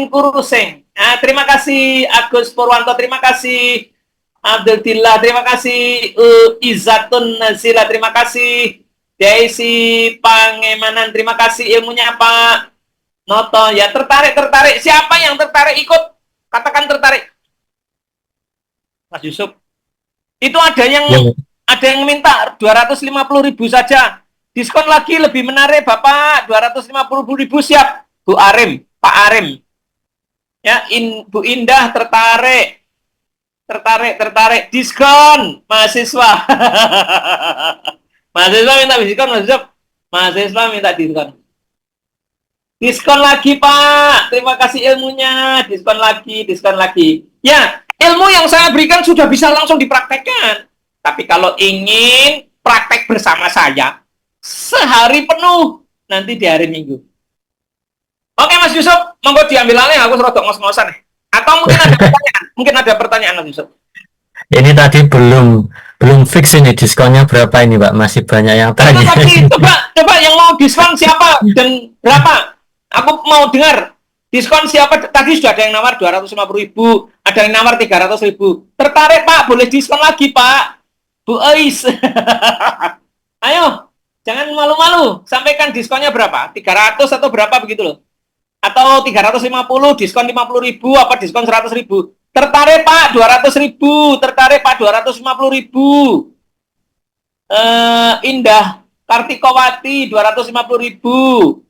Kuruseng. Terima kasih Agus Purwanto, terima kasih Abdul Dillah, terima kasih Izatun Nazila, terima kasih Daisy Pangemanan, terima kasih ilmunya Pak Noto. Ya, tertarik. Siapa yang tertarik ikut? Katakan tertarik. Mas Yusuf. Itu ada yang minta 250.000 saja. Diskon lagi lebih menarik Bapak, 250.000 siap. Bu Arim, Pak Arim. Ya, Bu Indah tertarik. Diskon mahasiswa. Mahasiswa minta diskon, Mahasiswa minta diskon. Diskon lagi Pak. Terima kasih ilmunya. Diskon lagi. Ya, ilmu yang saya berikan sudah bisa langsung dipraktekkan. Tapi kalau ingin praktek bersama saya sehari penuh nanti di hari Minggu. Oke Mas Yusuf, monggo diambil alih, aku serodok ngos-ngosan. Atau mungkin ada pertanyaan? Mas Yusuf. Ini tadi belum Belum fix ini diskonnya berapa ini Pak, masih banyak yang tanya. Tapi coba yang mau diskon siapa dan berapa? Aku mau dengar diskon siapa. Tadi sudah ada yang nawar 250.000, ada yang nawar 300.000. Tertarik Pak, boleh diskon lagi Pak. Bu Ais. Ayo, jangan malu-malu. Sampaikan diskonnya berapa? 300 atau berapa begitu loh. Atau 350, diskon 50.000, apa diskon 100.000. Tertarik Pak, 200.000. Tertarik Pak, 250.000. Indah Kartikowati 250.000.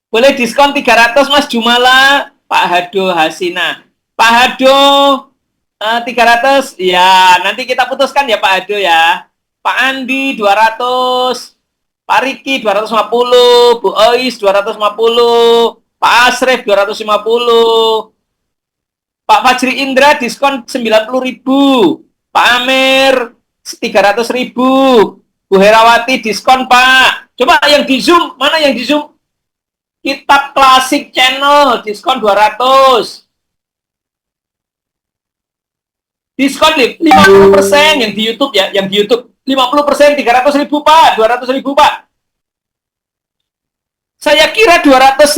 Boleh diskon 300 Mas Jumala. Pak Hado Hasina. Pak Hado 300 ya, nanti kita putuskan ya Pak Hado ya. Pak Andi 200, Pak Riki 250, Bu Ois 250, Pak Asref 250, Pak Fajri Indra diskon 90.000, Pak Amir 300.000, Bu Herawati diskon Pak. Coba yang di Zoom, mana yang di Zoom? Kitab Klasik Channel diskon 200. Diskon 50% yang di YouTube ya, yang di YouTube 50%, 300.000 Pak, 200.000 Pak. Saya kira 250.000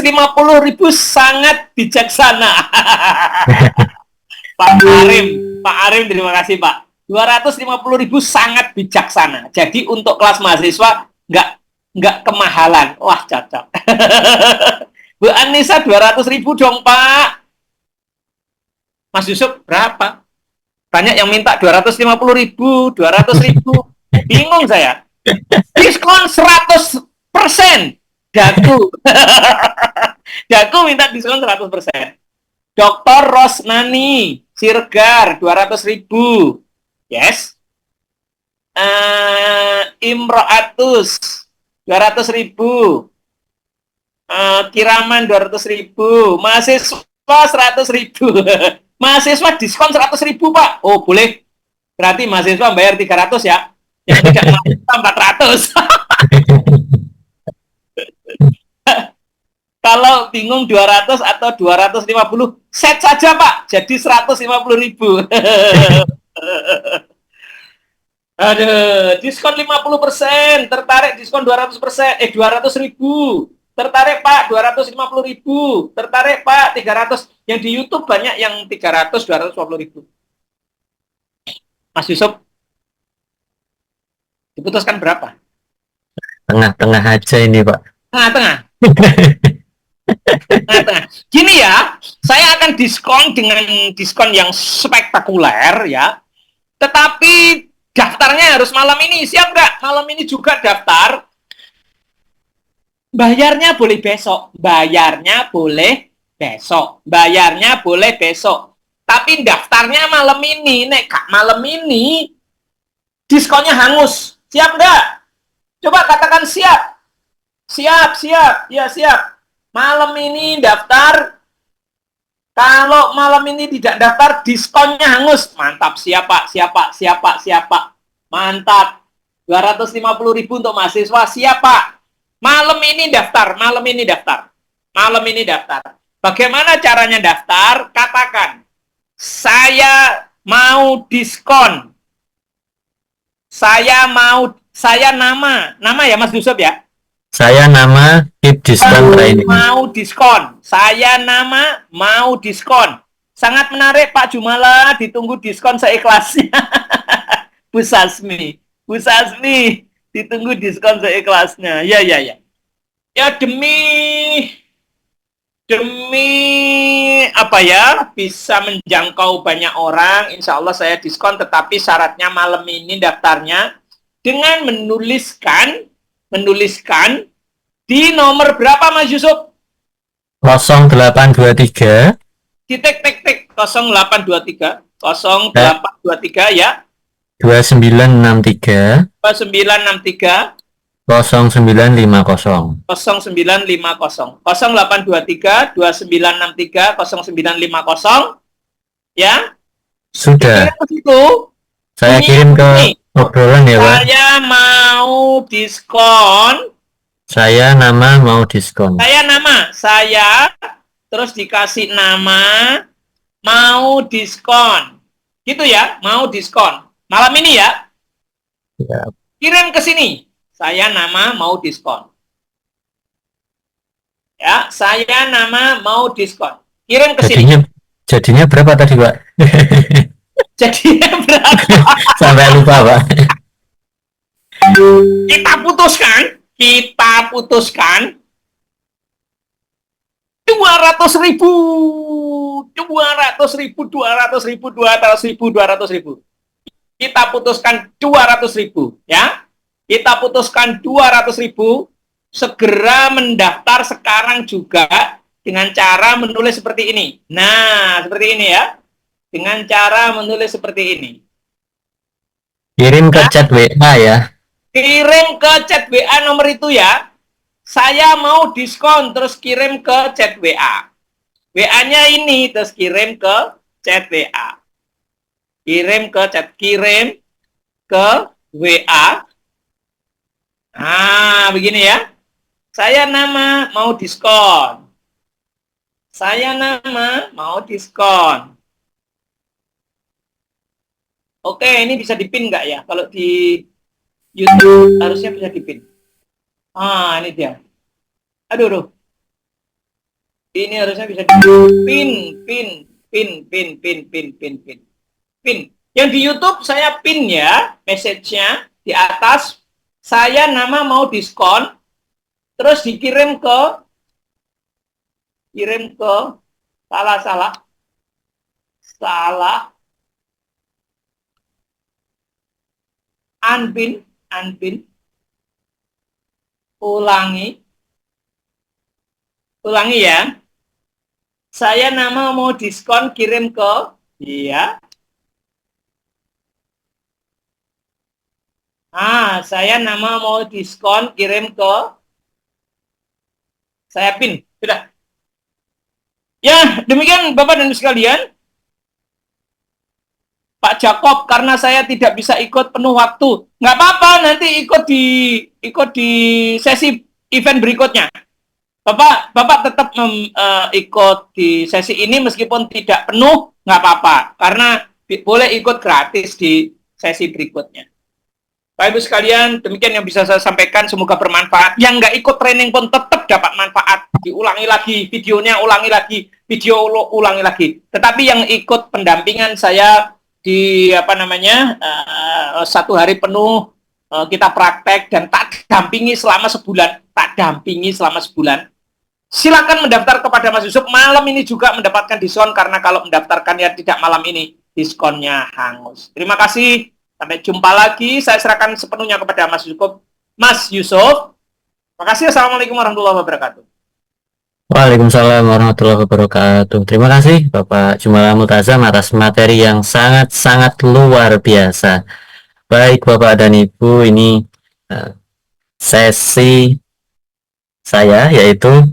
sangat bijaksana. Pak Arim terima kasih Pak. 250.000 sangat bijaksana. Jadi untuk kelas mahasiswa nggak kemahalan. Wah cocok. Bu Anissa 200.000 dong Pak. Mas Yusuf berapa? Banyak yang minta 250.000, 200.000. Bingung saya. Diskon 100%. Daku. Daku minta diskon 100%. Dr. Rosnani Sirgar 200.000. Yes. Imroatus 200.000. Kiraman 200.000. Mahasiswa 100.000. Mahasiswa diskon 100.000 Pak. Oh boleh. Berarti mahasiswa bayar 300 ya. Yang tidak mahasiswa 400. Kalau bingung 200 atau 250, set saja Pak. Jadi 150.000. Aduh, diskon 50%, tertarik diskon 200%, 200.000. Tertarik Pak, 250.000. Tertarik Pak, 300. Yang di YouTube banyak yang 300, 250.000. Mas Yusuf, diputuskan berapa? Tengah-tengah aja ini Pak. Tengah-tengah. Nah, gini ya, saya akan diskon dengan diskon yang spektakuler ya. Tetapi daftarnya harus malam ini. Siap nggak? Malam ini juga daftar. Bayarnya boleh besok. Bayarnya boleh besok. Bayarnya boleh besok. Tapi daftarnya malam ini. Nek Kak, malam ini diskonnya hangus. Siap nggak? Coba katakan siap. Siap, siap. Ya, siap. Malam ini daftar. Kalau malam ini tidak daftar, diskonnya hangus. Mantap, siapa, siapa, siapa, siapa. Mantap. 250.000 untuk mahasiswa, siapa. Malam ini daftar, malam ini daftar. Malam ini daftar. Bagaimana caranya daftar? Katakan, saya mau diskon. Saya nama ya Mas Yusuf ya? Saya nama Keep Diskon Training. Mau diskon. Saya nama mau diskon. Sangat menarik Pak Jumala, ditunggu diskon seikhlasnya. Bu Sasmi, ditunggu diskon seikhlasnya. Ya. Ya demi apa ya, bisa menjangkau banyak orang, insya Allah saya diskon, tetapi syaratnya malam ini daftarnya dengan menuliskan di nomor berapa Mas Yusuf? 0823 Tik 0823 ya 2963 2963 0950 0823 2963 0950 ya. Sudah. Itu Saya kirim ke obrolan ya Pak. Saya mau diskon. Saya nama mau diskon. Saya terus dikasih nama mau diskon. Gitu ya, mau diskon. Malam ini ya, Ya. kirim ke sini. Saya nama mau diskon. Ya, saya nama mau diskon. Kirim ke sini. Jadinya jadinya berapa tadi, Pak? Jadi berapa? Sampai lupa, Pak. Kita putuskan 200.000, 200.000, 200.000, 200.000, 200.000. Kita putuskan 200.000, ya. Kita putuskan 200.000. Segera mendaftar sekarang juga dengan cara menulis seperti ini. Nah, seperti ini ya. Dengan cara menulis seperti ini. Kirim ke Ya, chat WA ya. kirim ke chat WA nomor itu ya. Saya mau diskon, terus kirim ke chat WA. WA-nya ini, terus kirim ke chat WA. Kirim ke chat, kirim ke WA. Nah, begini ya. Saya nama mau diskon. Saya nama mau diskon. Oke, ini bisa dipin nggak ya? Kalau di YouTube harusnya bisa dipin. Ah, ini dia. Aduh, aduh. Ini harusnya bisa dipin, pin, pin, pin, pin, pin, pin, pin, pin. Yang di YouTube saya pin ya, message-nya di atas. Saya nama mau diskon, terus dikirim ke, kirim ke, salah, salah, salah, unpin, unpin, ulangi, ulangi ya. Saya nama mau diskon, kirim ke, iya. Saya nama mau diskon, kirim ke, saya pin, sudah. Ya, demikian Bapak dan Ibu sekalian. Pak Jakob, karena saya tidak bisa ikut penuh waktu. Nggak apa-apa, nanti ikut di sesi event berikutnya. Bapak tetap ikut di sesi ini meskipun tidak penuh, nggak apa-apa. Karena boleh ikut gratis di sesi berikutnya. Bapak Ibu sekalian, demikian yang bisa saya sampaikan. Semoga bermanfaat. Yang nggak ikut training pun tetap dapat manfaat. Diulangi lagi, videonya ulangi lagi, video ulangi lagi. Tetapi yang ikut pendampingan saya di satu hari penuh kita praktek dan tak dampingi selama sebulan. Silakan mendaftar kepada Mas Yusuf. Malam ini juga mendapatkan diskon karena kalau mendaftarkan ya tidak malam ini diskonnya hangus. Terima kasih. Sampai jumpa lagi. Saya serahkan sepenuhnya kepada Mas Yusuf. Mas Yusuf. Terima kasih. Assalamualaikum warahmatullahi wabarakatuh. Waalaikumsalam warahmatullahi wabarakatuh. Terima kasih Bapak Jumala Multazam atas materi yang sangat-sangat luar biasa. Baik Bapak dan Ibu, ini sesi saya yaitu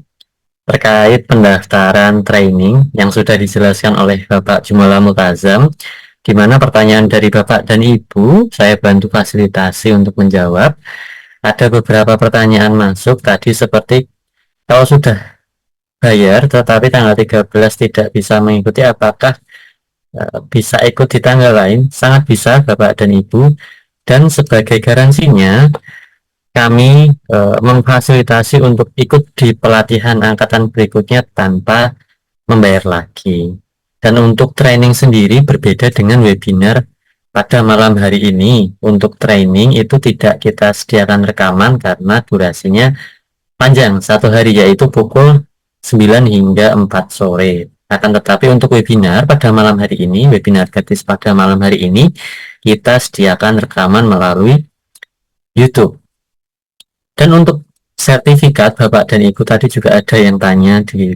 terkait pendaftaran training yang sudah dijelaskan oleh Bapak Jumala Multazam, di mana pertanyaan dari Bapak dan Ibu saya bantu fasilitasi untuk menjawab. Ada beberapa pertanyaan masuk tadi seperti kalau sudah bayar tetapi tanggal 13 tidak bisa mengikuti, apakah bisa ikut di tanggal lain? Sangat bisa Bapak dan Ibu, dan sebagai garansinya kami memfasilitasi untuk ikut di pelatihan angkatan berikutnya tanpa membayar lagi. Dan untuk training sendiri berbeda dengan webinar pada malam hari ini. Untuk training itu tidak kita sediakan rekaman karena durasinya panjang, satu hari, yaitu pukul 9 hingga 4 sore. Akan tetapi untuk webinar pada malam hari ini, webinar gratis pada malam hari ini, kita sediakan rekaman melalui YouTube. Dan untuk sertifikat, Bapak dan Ibu tadi juga ada yang tanya di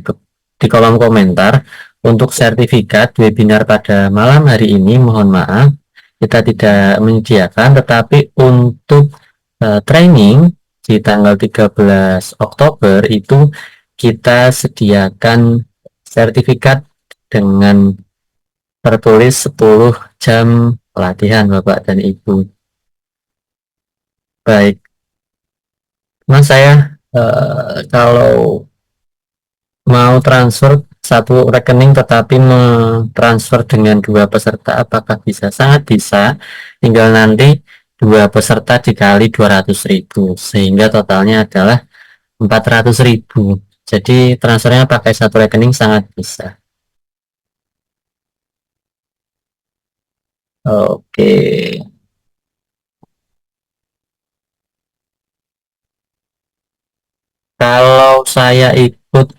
kolom komentar. Untuk sertifikat webinar pada malam hari ini, mohon maaf, kita tidak menyediakan, tetapi untuk training di tanggal 13 Oktober itu kita sediakan sertifikat dengan tertulis 10 jam pelatihan Bapak dan Ibu. Baik, Mas, saya kalau mau transfer satu rekening tetapi mentransfer dengan dua peserta, apakah bisa? Sangat bisa. Tinggal nanti dua peserta dikali 200.000 sehingga totalnya adalah 400.000. Jadi transfernya pakai satu rekening sangat bisa. Oke. Kalau saya ikut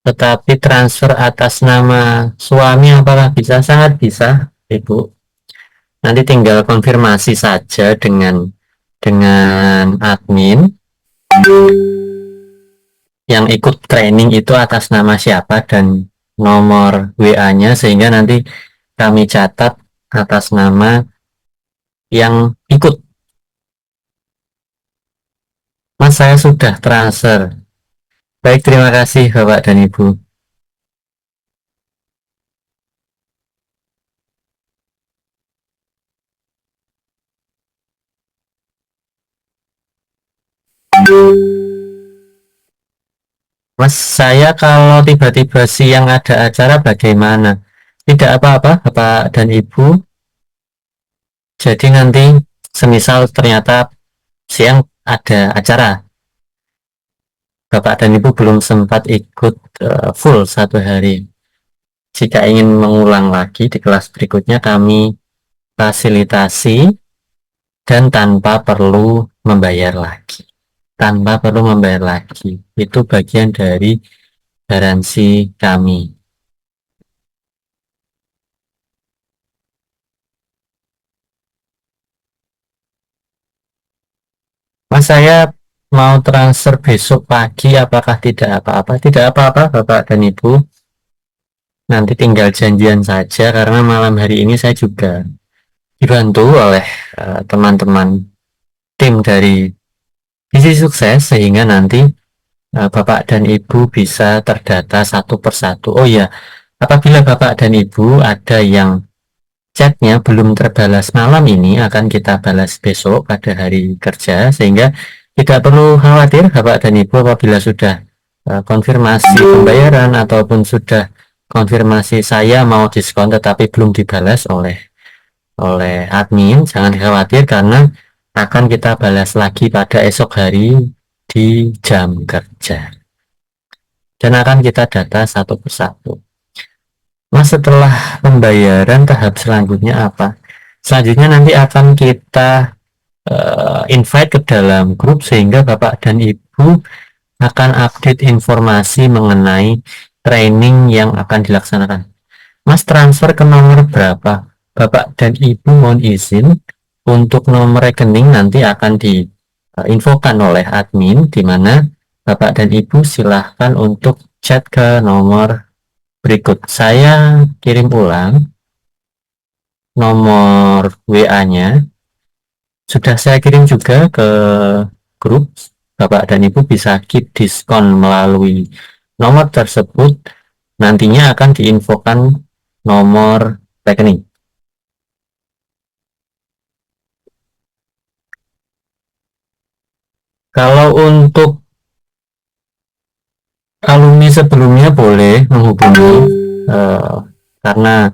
tetapi transfer atas nama suami, apakah bisa? Sangat bisa, Ibu. Nanti tinggal konfirmasi saja dengan admin yang ikut training itu atas nama siapa dan nomor WA-nya, sehingga nanti kami catat atas nama yang ikut. Mas, saya sudah transfer. Baik, terima kasih Bapak dan Ibu. Mas, saya kalau tiba-tiba siang ada acara bagaimana? Tidak apa-apa Bapak dan Ibu. Jadi nanti semisal ternyata siang ada acara, Bapak dan Ibu belum sempat ikut full satu hari. Jika ingin mengulang lagi di kelas berikutnya, kami fasilitasi dan tanpa perlu membayar lagi. Tanpa perlu membayar lagi. Itu bagian dari garansi kami. Mas, saya mau transfer besok pagi, apakah tidak apa-apa? Tidak apa-apa Bapak dan Ibu. Nanti tinggal janjian saja, karena malam hari ini saya juga dibantu oleh teman-teman tim dari Visi Sukses, sehingga nanti Bapak dan Ibu bisa terdata satu persatu. Oh ya, apabila Bapak dan Ibu ada yang chatnya belum terbalas malam ini, akan kita balas besok pada hari kerja, sehingga tidak perlu khawatir Bapak dan Ibu apabila sudah konfirmasi pembayaran ataupun sudah konfirmasi saya mau diskon tetapi belum dibalas oleh admin. Jangan khawatir, karena akan kita balas lagi pada esok hari di jam kerja dan akan kita data satu persatu. Mas, setelah pembayaran tahap selanjutnya apa? Selanjutnya nanti akan kita invite ke dalam grup, sehingga Bapak dan Ibu akan update informasi mengenai training yang akan dilaksanakan. Mas, transfer ke nomor berapa? Bapak dan Ibu mohon izin, untuk nomor rekening nanti akan diinfokan oleh admin, di mana Bapak dan Ibu silahkan untuk chat ke nomor berikut. Saya kirim ulang nomor WA-nya. Sudah saya kirim juga ke grup. Bapak dan Ibu bisa keep diskon melalui nomor tersebut. Nantinya akan diinfokan nomor rekening. Kalau untuk alumni sebelumnya boleh menghubungi karena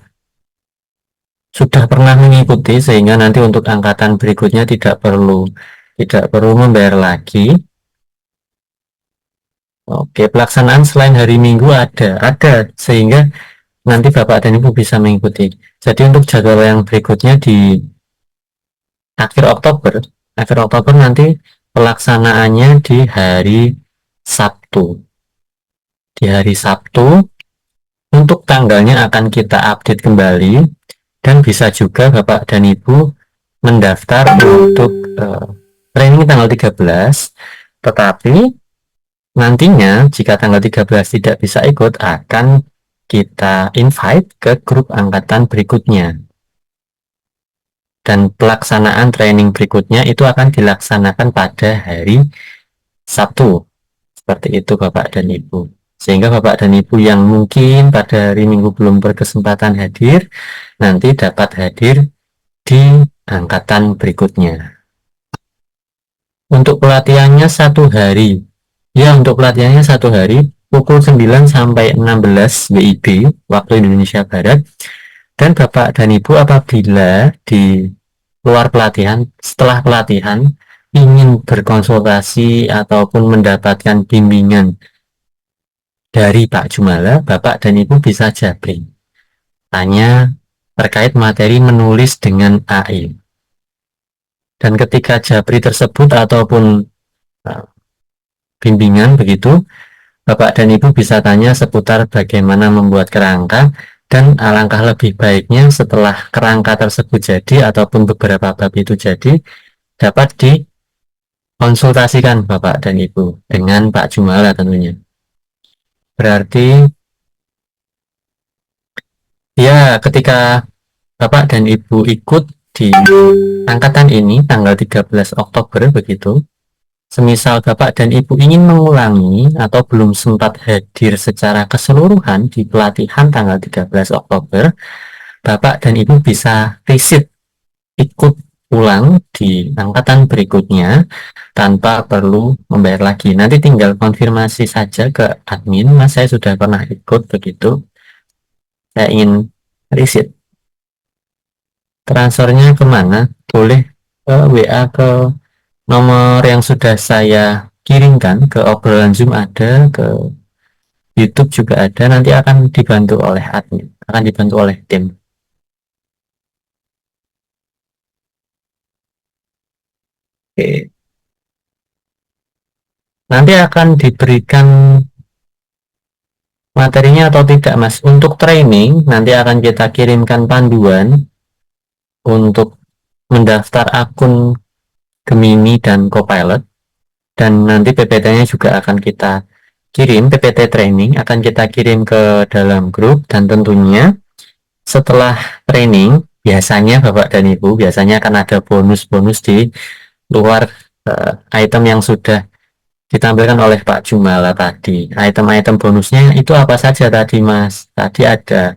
sudah pernah mengikuti, sehingga nanti untuk angkatan berikutnya tidak perlu membayar lagi. Oke, pelaksanaan selain hari Minggu ada, sehingga nanti Bapak dan Ibu bisa mengikuti. Jadi untuk jadwal yang berikutnya di akhir Oktober nanti pelaksanaannya di hari Sabtu. Di hari Sabtu, untuk tanggalnya akan kita update kembali, dan bisa juga Bapak dan Ibu mendaftar untuk training tanggal 13, tetapi nantinya jika tanggal 13 tidak bisa ikut, akan kita invite ke grup angkatan berikutnya. Dan pelaksanaan training berikutnya itu akan dilaksanakan pada hari Sabtu. Seperti itu Bapak dan Ibu. Sehingga Bapak dan Ibu yang mungkin pada hari Minggu belum berkesempatan hadir, nanti dapat hadir di angkatan berikutnya. Untuk pelatihannya 1 hari. Ya, untuk pelatihannya 1 hari. pukul 9 sampai 16 WIB waktu Indonesia Barat. Dan Bapak dan Ibu apabila di luar pelatihan, setelah pelatihan ingin berkonsultasi ataupun mendapatkan bimbingan dari Pak Jumala, Bapak dan Ibu bisa japri tanya terkait materi menulis dengan AI. Dan ketika japri tersebut ataupun bimbingan begitu, Bapak dan Ibu bisa tanya seputar bagaimana membuat kerangka, dan alangkah lebih baiknya setelah kerangka tersebut jadi ataupun beberapa bab itu jadi, dapat dikonsultasikan Bapak dan Ibu dengan Pak Jumala tentunya. Berarti ya ketika Bapak dan Ibu ikut di angkatan ini tanggal 13 Oktober begitu, semisal Bapak dan Ibu ingin mengulangi atau belum sempat hadir secara keseluruhan di pelatihan tanggal 13 Oktober, Bapak dan Ibu bisa visit ikut ulang di angkatan berikutnya tanpa perlu membayar lagi. Nanti tinggal konfirmasi saja ke admin, Mas saya sudah pernah ikut begitu, saya ingin visit. Transfernya kemana? Boleh WA ke nomor yang sudah saya kirimkan, ke obrolan Zoom ada, ke YouTube juga ada, nanti akan dibantu oleh admin, akan dibantu oleh tim. Oke. Nanti akan diberikan materinya atau tidak, Mas? Untuk training, nanti akan kita kirimkan panduan untuk mendaftar akun Gemini dan Copilot, dan nanti PPT-nya juga akan kita kirim, PPT training akan kita kirim ke dalam grup. Dan tentunya setelah training biasanya Bapak dan Ibu biasanya akan ada bonus-bonus di luar item yang sudah ditampilkan oleh Pak Jumala tadi. Item-item bonusnya itu apa saja tadi, Mas? Tadi ada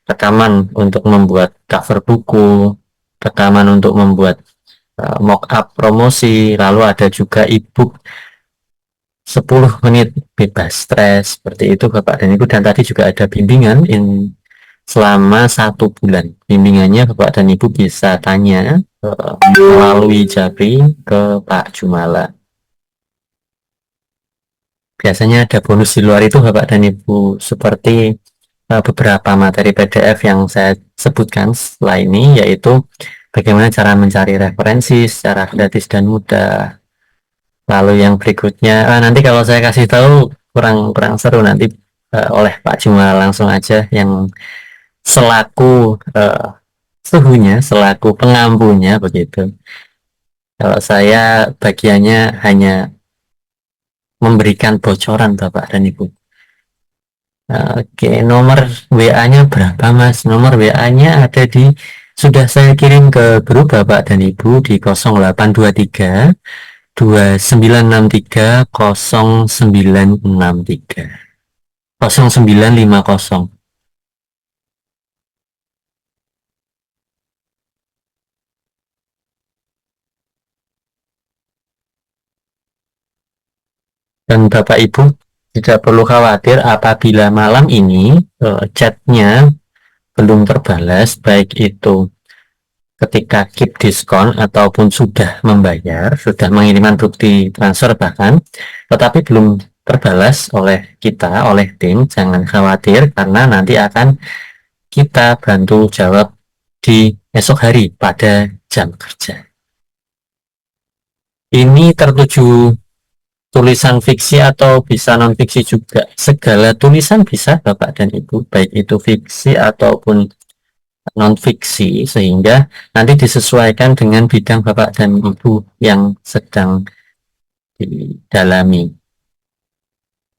rekaman untuk membuat cover buku, rekaman untuk membuat mock-up promosi, lalu ada juga e-book 10 menit bebas stres, seperti itu Bapak dan Ibu. Dan tadi juga ada bimbingan selama 1 bulan. Bimbingannya Bapak dan Ibu bisa tanya melalui Japri ke Pak Jumala. Biasanya ada bonus di luar itu Bapak dan Ibu, seperti beberapa materi PDF yang saya sebutkan setelah ini, yaitu bagaimana cara mencari referensi secara gratis dan mudah. Lalu yang berikutnya, nanti kalau saya kasih tahu kurang seru, nanti oleh Pak Jumala langsung aja yang selaku suhunya, selaku pengampunya begitu. Kalau saya bagiannya hanya memberikan bocoran Bapak dan Ibu. Oke, nomor WA-nya berapa, Mas? Nomor WA-nya ada sudah saya kirim ke grup Bapak dan Ibu di 0823 2963 0963 0950. Dan Bapak Ibu tidak perlu khawatir apabila malam ini chatnya belum terbalas, baik itu ketika keep diskon ataupun sudah membayar, sudah mengirimkan bukti transfer bahkan, tetapi belum terbalas oleh kita, oleh tim. Jangan khawatir, karena nanti akan kita bantu jawab di esok hari pada jam kerja. Ini tertuju tulisan fiksi atau bisa non fiksi juga. Segala tulisan bisa Bapak dan Ibu, baik itu fiksi ataupun non fiksi, sehingga nanti disesuaikan dengan bidang Bapak dan Ibu yang sedang didalami.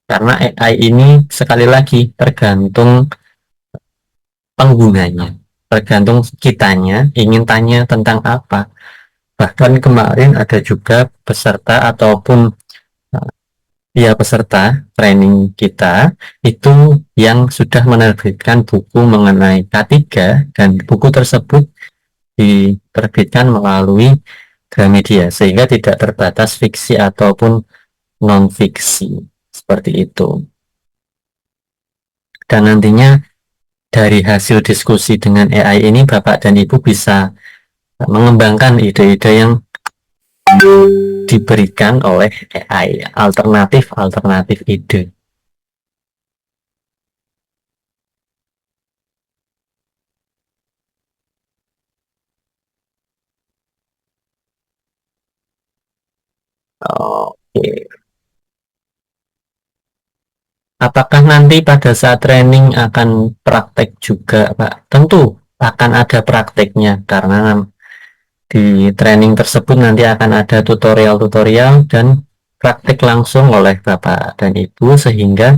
Karena AI ini sekali lagi tergantung penggunanya, tergantung kitanya ingin tanya tentang apa. Bahkan kemarin ada juga peserta ataupun peserta training kita itu yang sudah menerbitkan buku mengenai K3, dan buku tersebut diterbitkan melalui Gramedia, sehingga tidak terbatas fiksi ataupun non fiksi, seperti itu. Dan nantinya dari hasil diskusi dengan AI ini Bapak dan Ibu bisa mengembangkan ide-ide yang diberikan oleh AI, alternatif ide. Oke. Apakah nanti pada saat training akan praktek juga, Pak? Tentu akan ada prakteknya karena di training tersebut nanti akan ada tutorial-tutorial dan praktek langsung oleh Bapak dan Ibu sehingga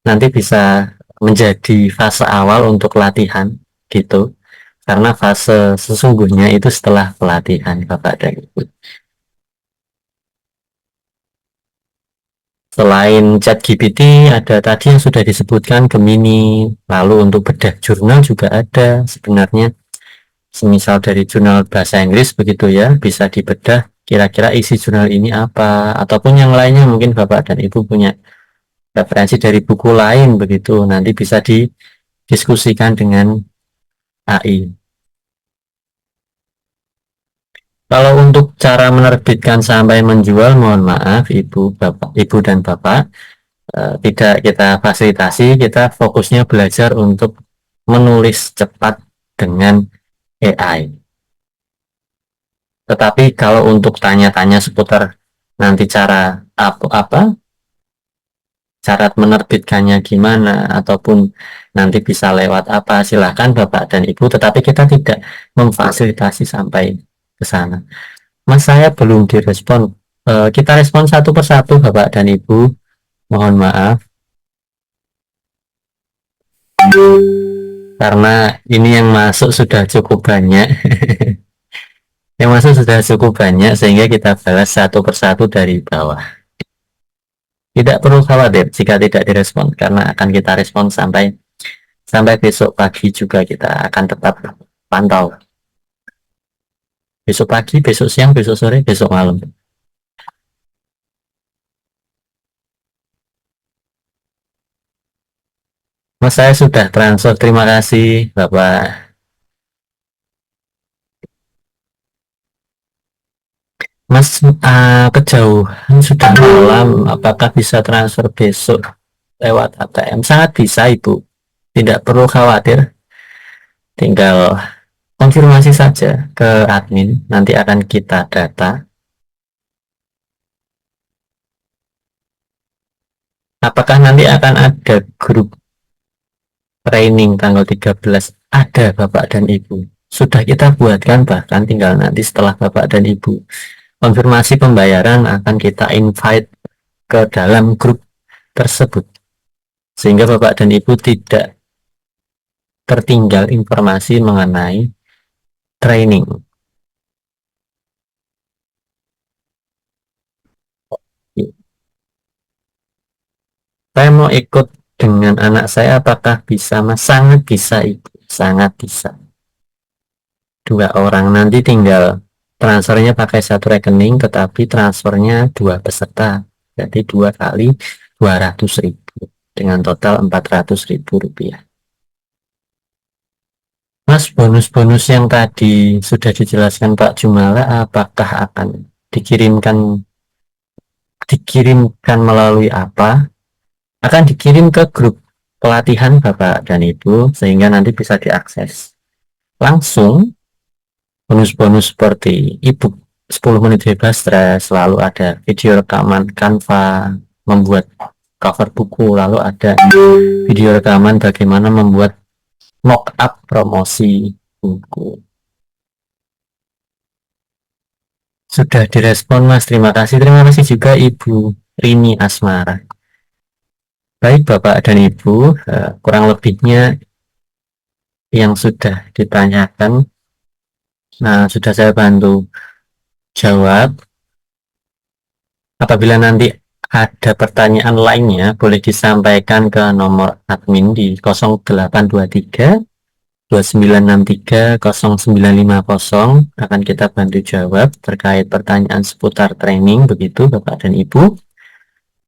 nanti bisa menjadi fase awal untuk latihan gitu. Karena fase sesungguhnya itu setelah pelatihan Bapak dan Ibu. Selain ChatGPT, ada tadi yang sudah disebutkan Gemini, lalu untuk bedah jurnal juga ada sebenarnya. Semisal dari jurnal bahasa Inggris begitu ya, bisa dibedah kira-kira isi jurnal ini apa, ataupun yang lainnya mungkin Bapak dan Ibu punya referensi dari buku lain begitu, nanti bisa didiskusikan dengan AI. Kalau untuk cara menerbitkan sampai menjual, mohon maaf Ibu dan Bapak, tidak kita fasilitasi, kita fokusnya belajar untuk menulis cepat dengan AI. Tetapi kalau untuk tanya-tanya seputar nanti cara menerbitkannya gimana, ataupun nanti bisa lewat apa, silahkan Bapak dan Ibu, tetapi kita tidak memfasilitasi sampai ke sana. Mas, saya belum direspon. Kita respon satu persatu Bapak dan Ibu, mohon maaf. Karena ini yang masuk sudah cukup banyak. Yang masuk sudah cukup banyak sehingga kita balas satu persatu dari bawah. Tidak perlu khawatir jika tidak direspon karena akan kita respon sampai besok pagi juga kita akan tetap pantau. Besok pagi, besok siang, besok sore, besok malam. Mas, saya sudah transfer, terima kasih Bapak. Mas, kejauhan sudah malam, apakah bisa transfer besok lewat ATM? Sangat bisa Ibu, tidak perlu khawatir, tinggal konfirmasi saja ke admin, nanti akan kita data. Apakah nanti akan ada grup training tanggal 13? Ada Bapak dan Ibu, sudah kita buatkan, bahkan tinggal nanti setelah Bapak dan Ibu konfirmasi pembayaran akan kita invite ke dalam grup tersebut sehingga Bapak dan Ibu tidak tertinggal informasi mengenai training. Saya mau ikut dengan anak saya, apakah bisa Mas? Sangat bisa Ibu, sangat bisa. 2 orang, nanti tinggal transfernya pakai satu rekening, tetapi transfernya 2 peserta, jadi 2 kali 200.000 dengan total 400.000 rupiah. Mas, bonus-bonus yang tadi sudah dijelaskan Pak Jumala, apakah akan dikirimkan melalui apa? Akan dikirim ke grup pelatihan Bapak dan Ibu sehingga nanti bisa diakses langsung. Bonus-bonus seperti ebook 10 menit bebas stres, lalu ada video rekaman Canva membuat cover buku, lalu ada video rekaman bagaimana membuat mock up promosi buku. Sudah direspon Mas, terima kasih juga Ibu Rini Asmara. Baik Bapak dan Ibu, kurang lebihnya yang sudah ditanyakan, nah sudah saya bantu jawab. Apabila nanti ada pertanyaan lainnya, boleh disampaikan ke nomor admin di 0823 2963 0950, akan kita bantu jawab terkait pertanyaan seputar training begitu Bapak dan Ibu.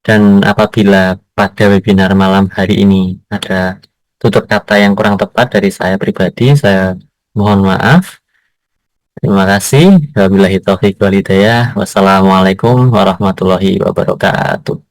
Dan apabila pada webinar malam hari ini ada tutur kata yang kurang tepat dari saya pribadi, saya mohon maaf. Terima kasih. Wabillahi taufiq wal hidayah. Wassalamualaikum warahmatullahi wabarakatuh.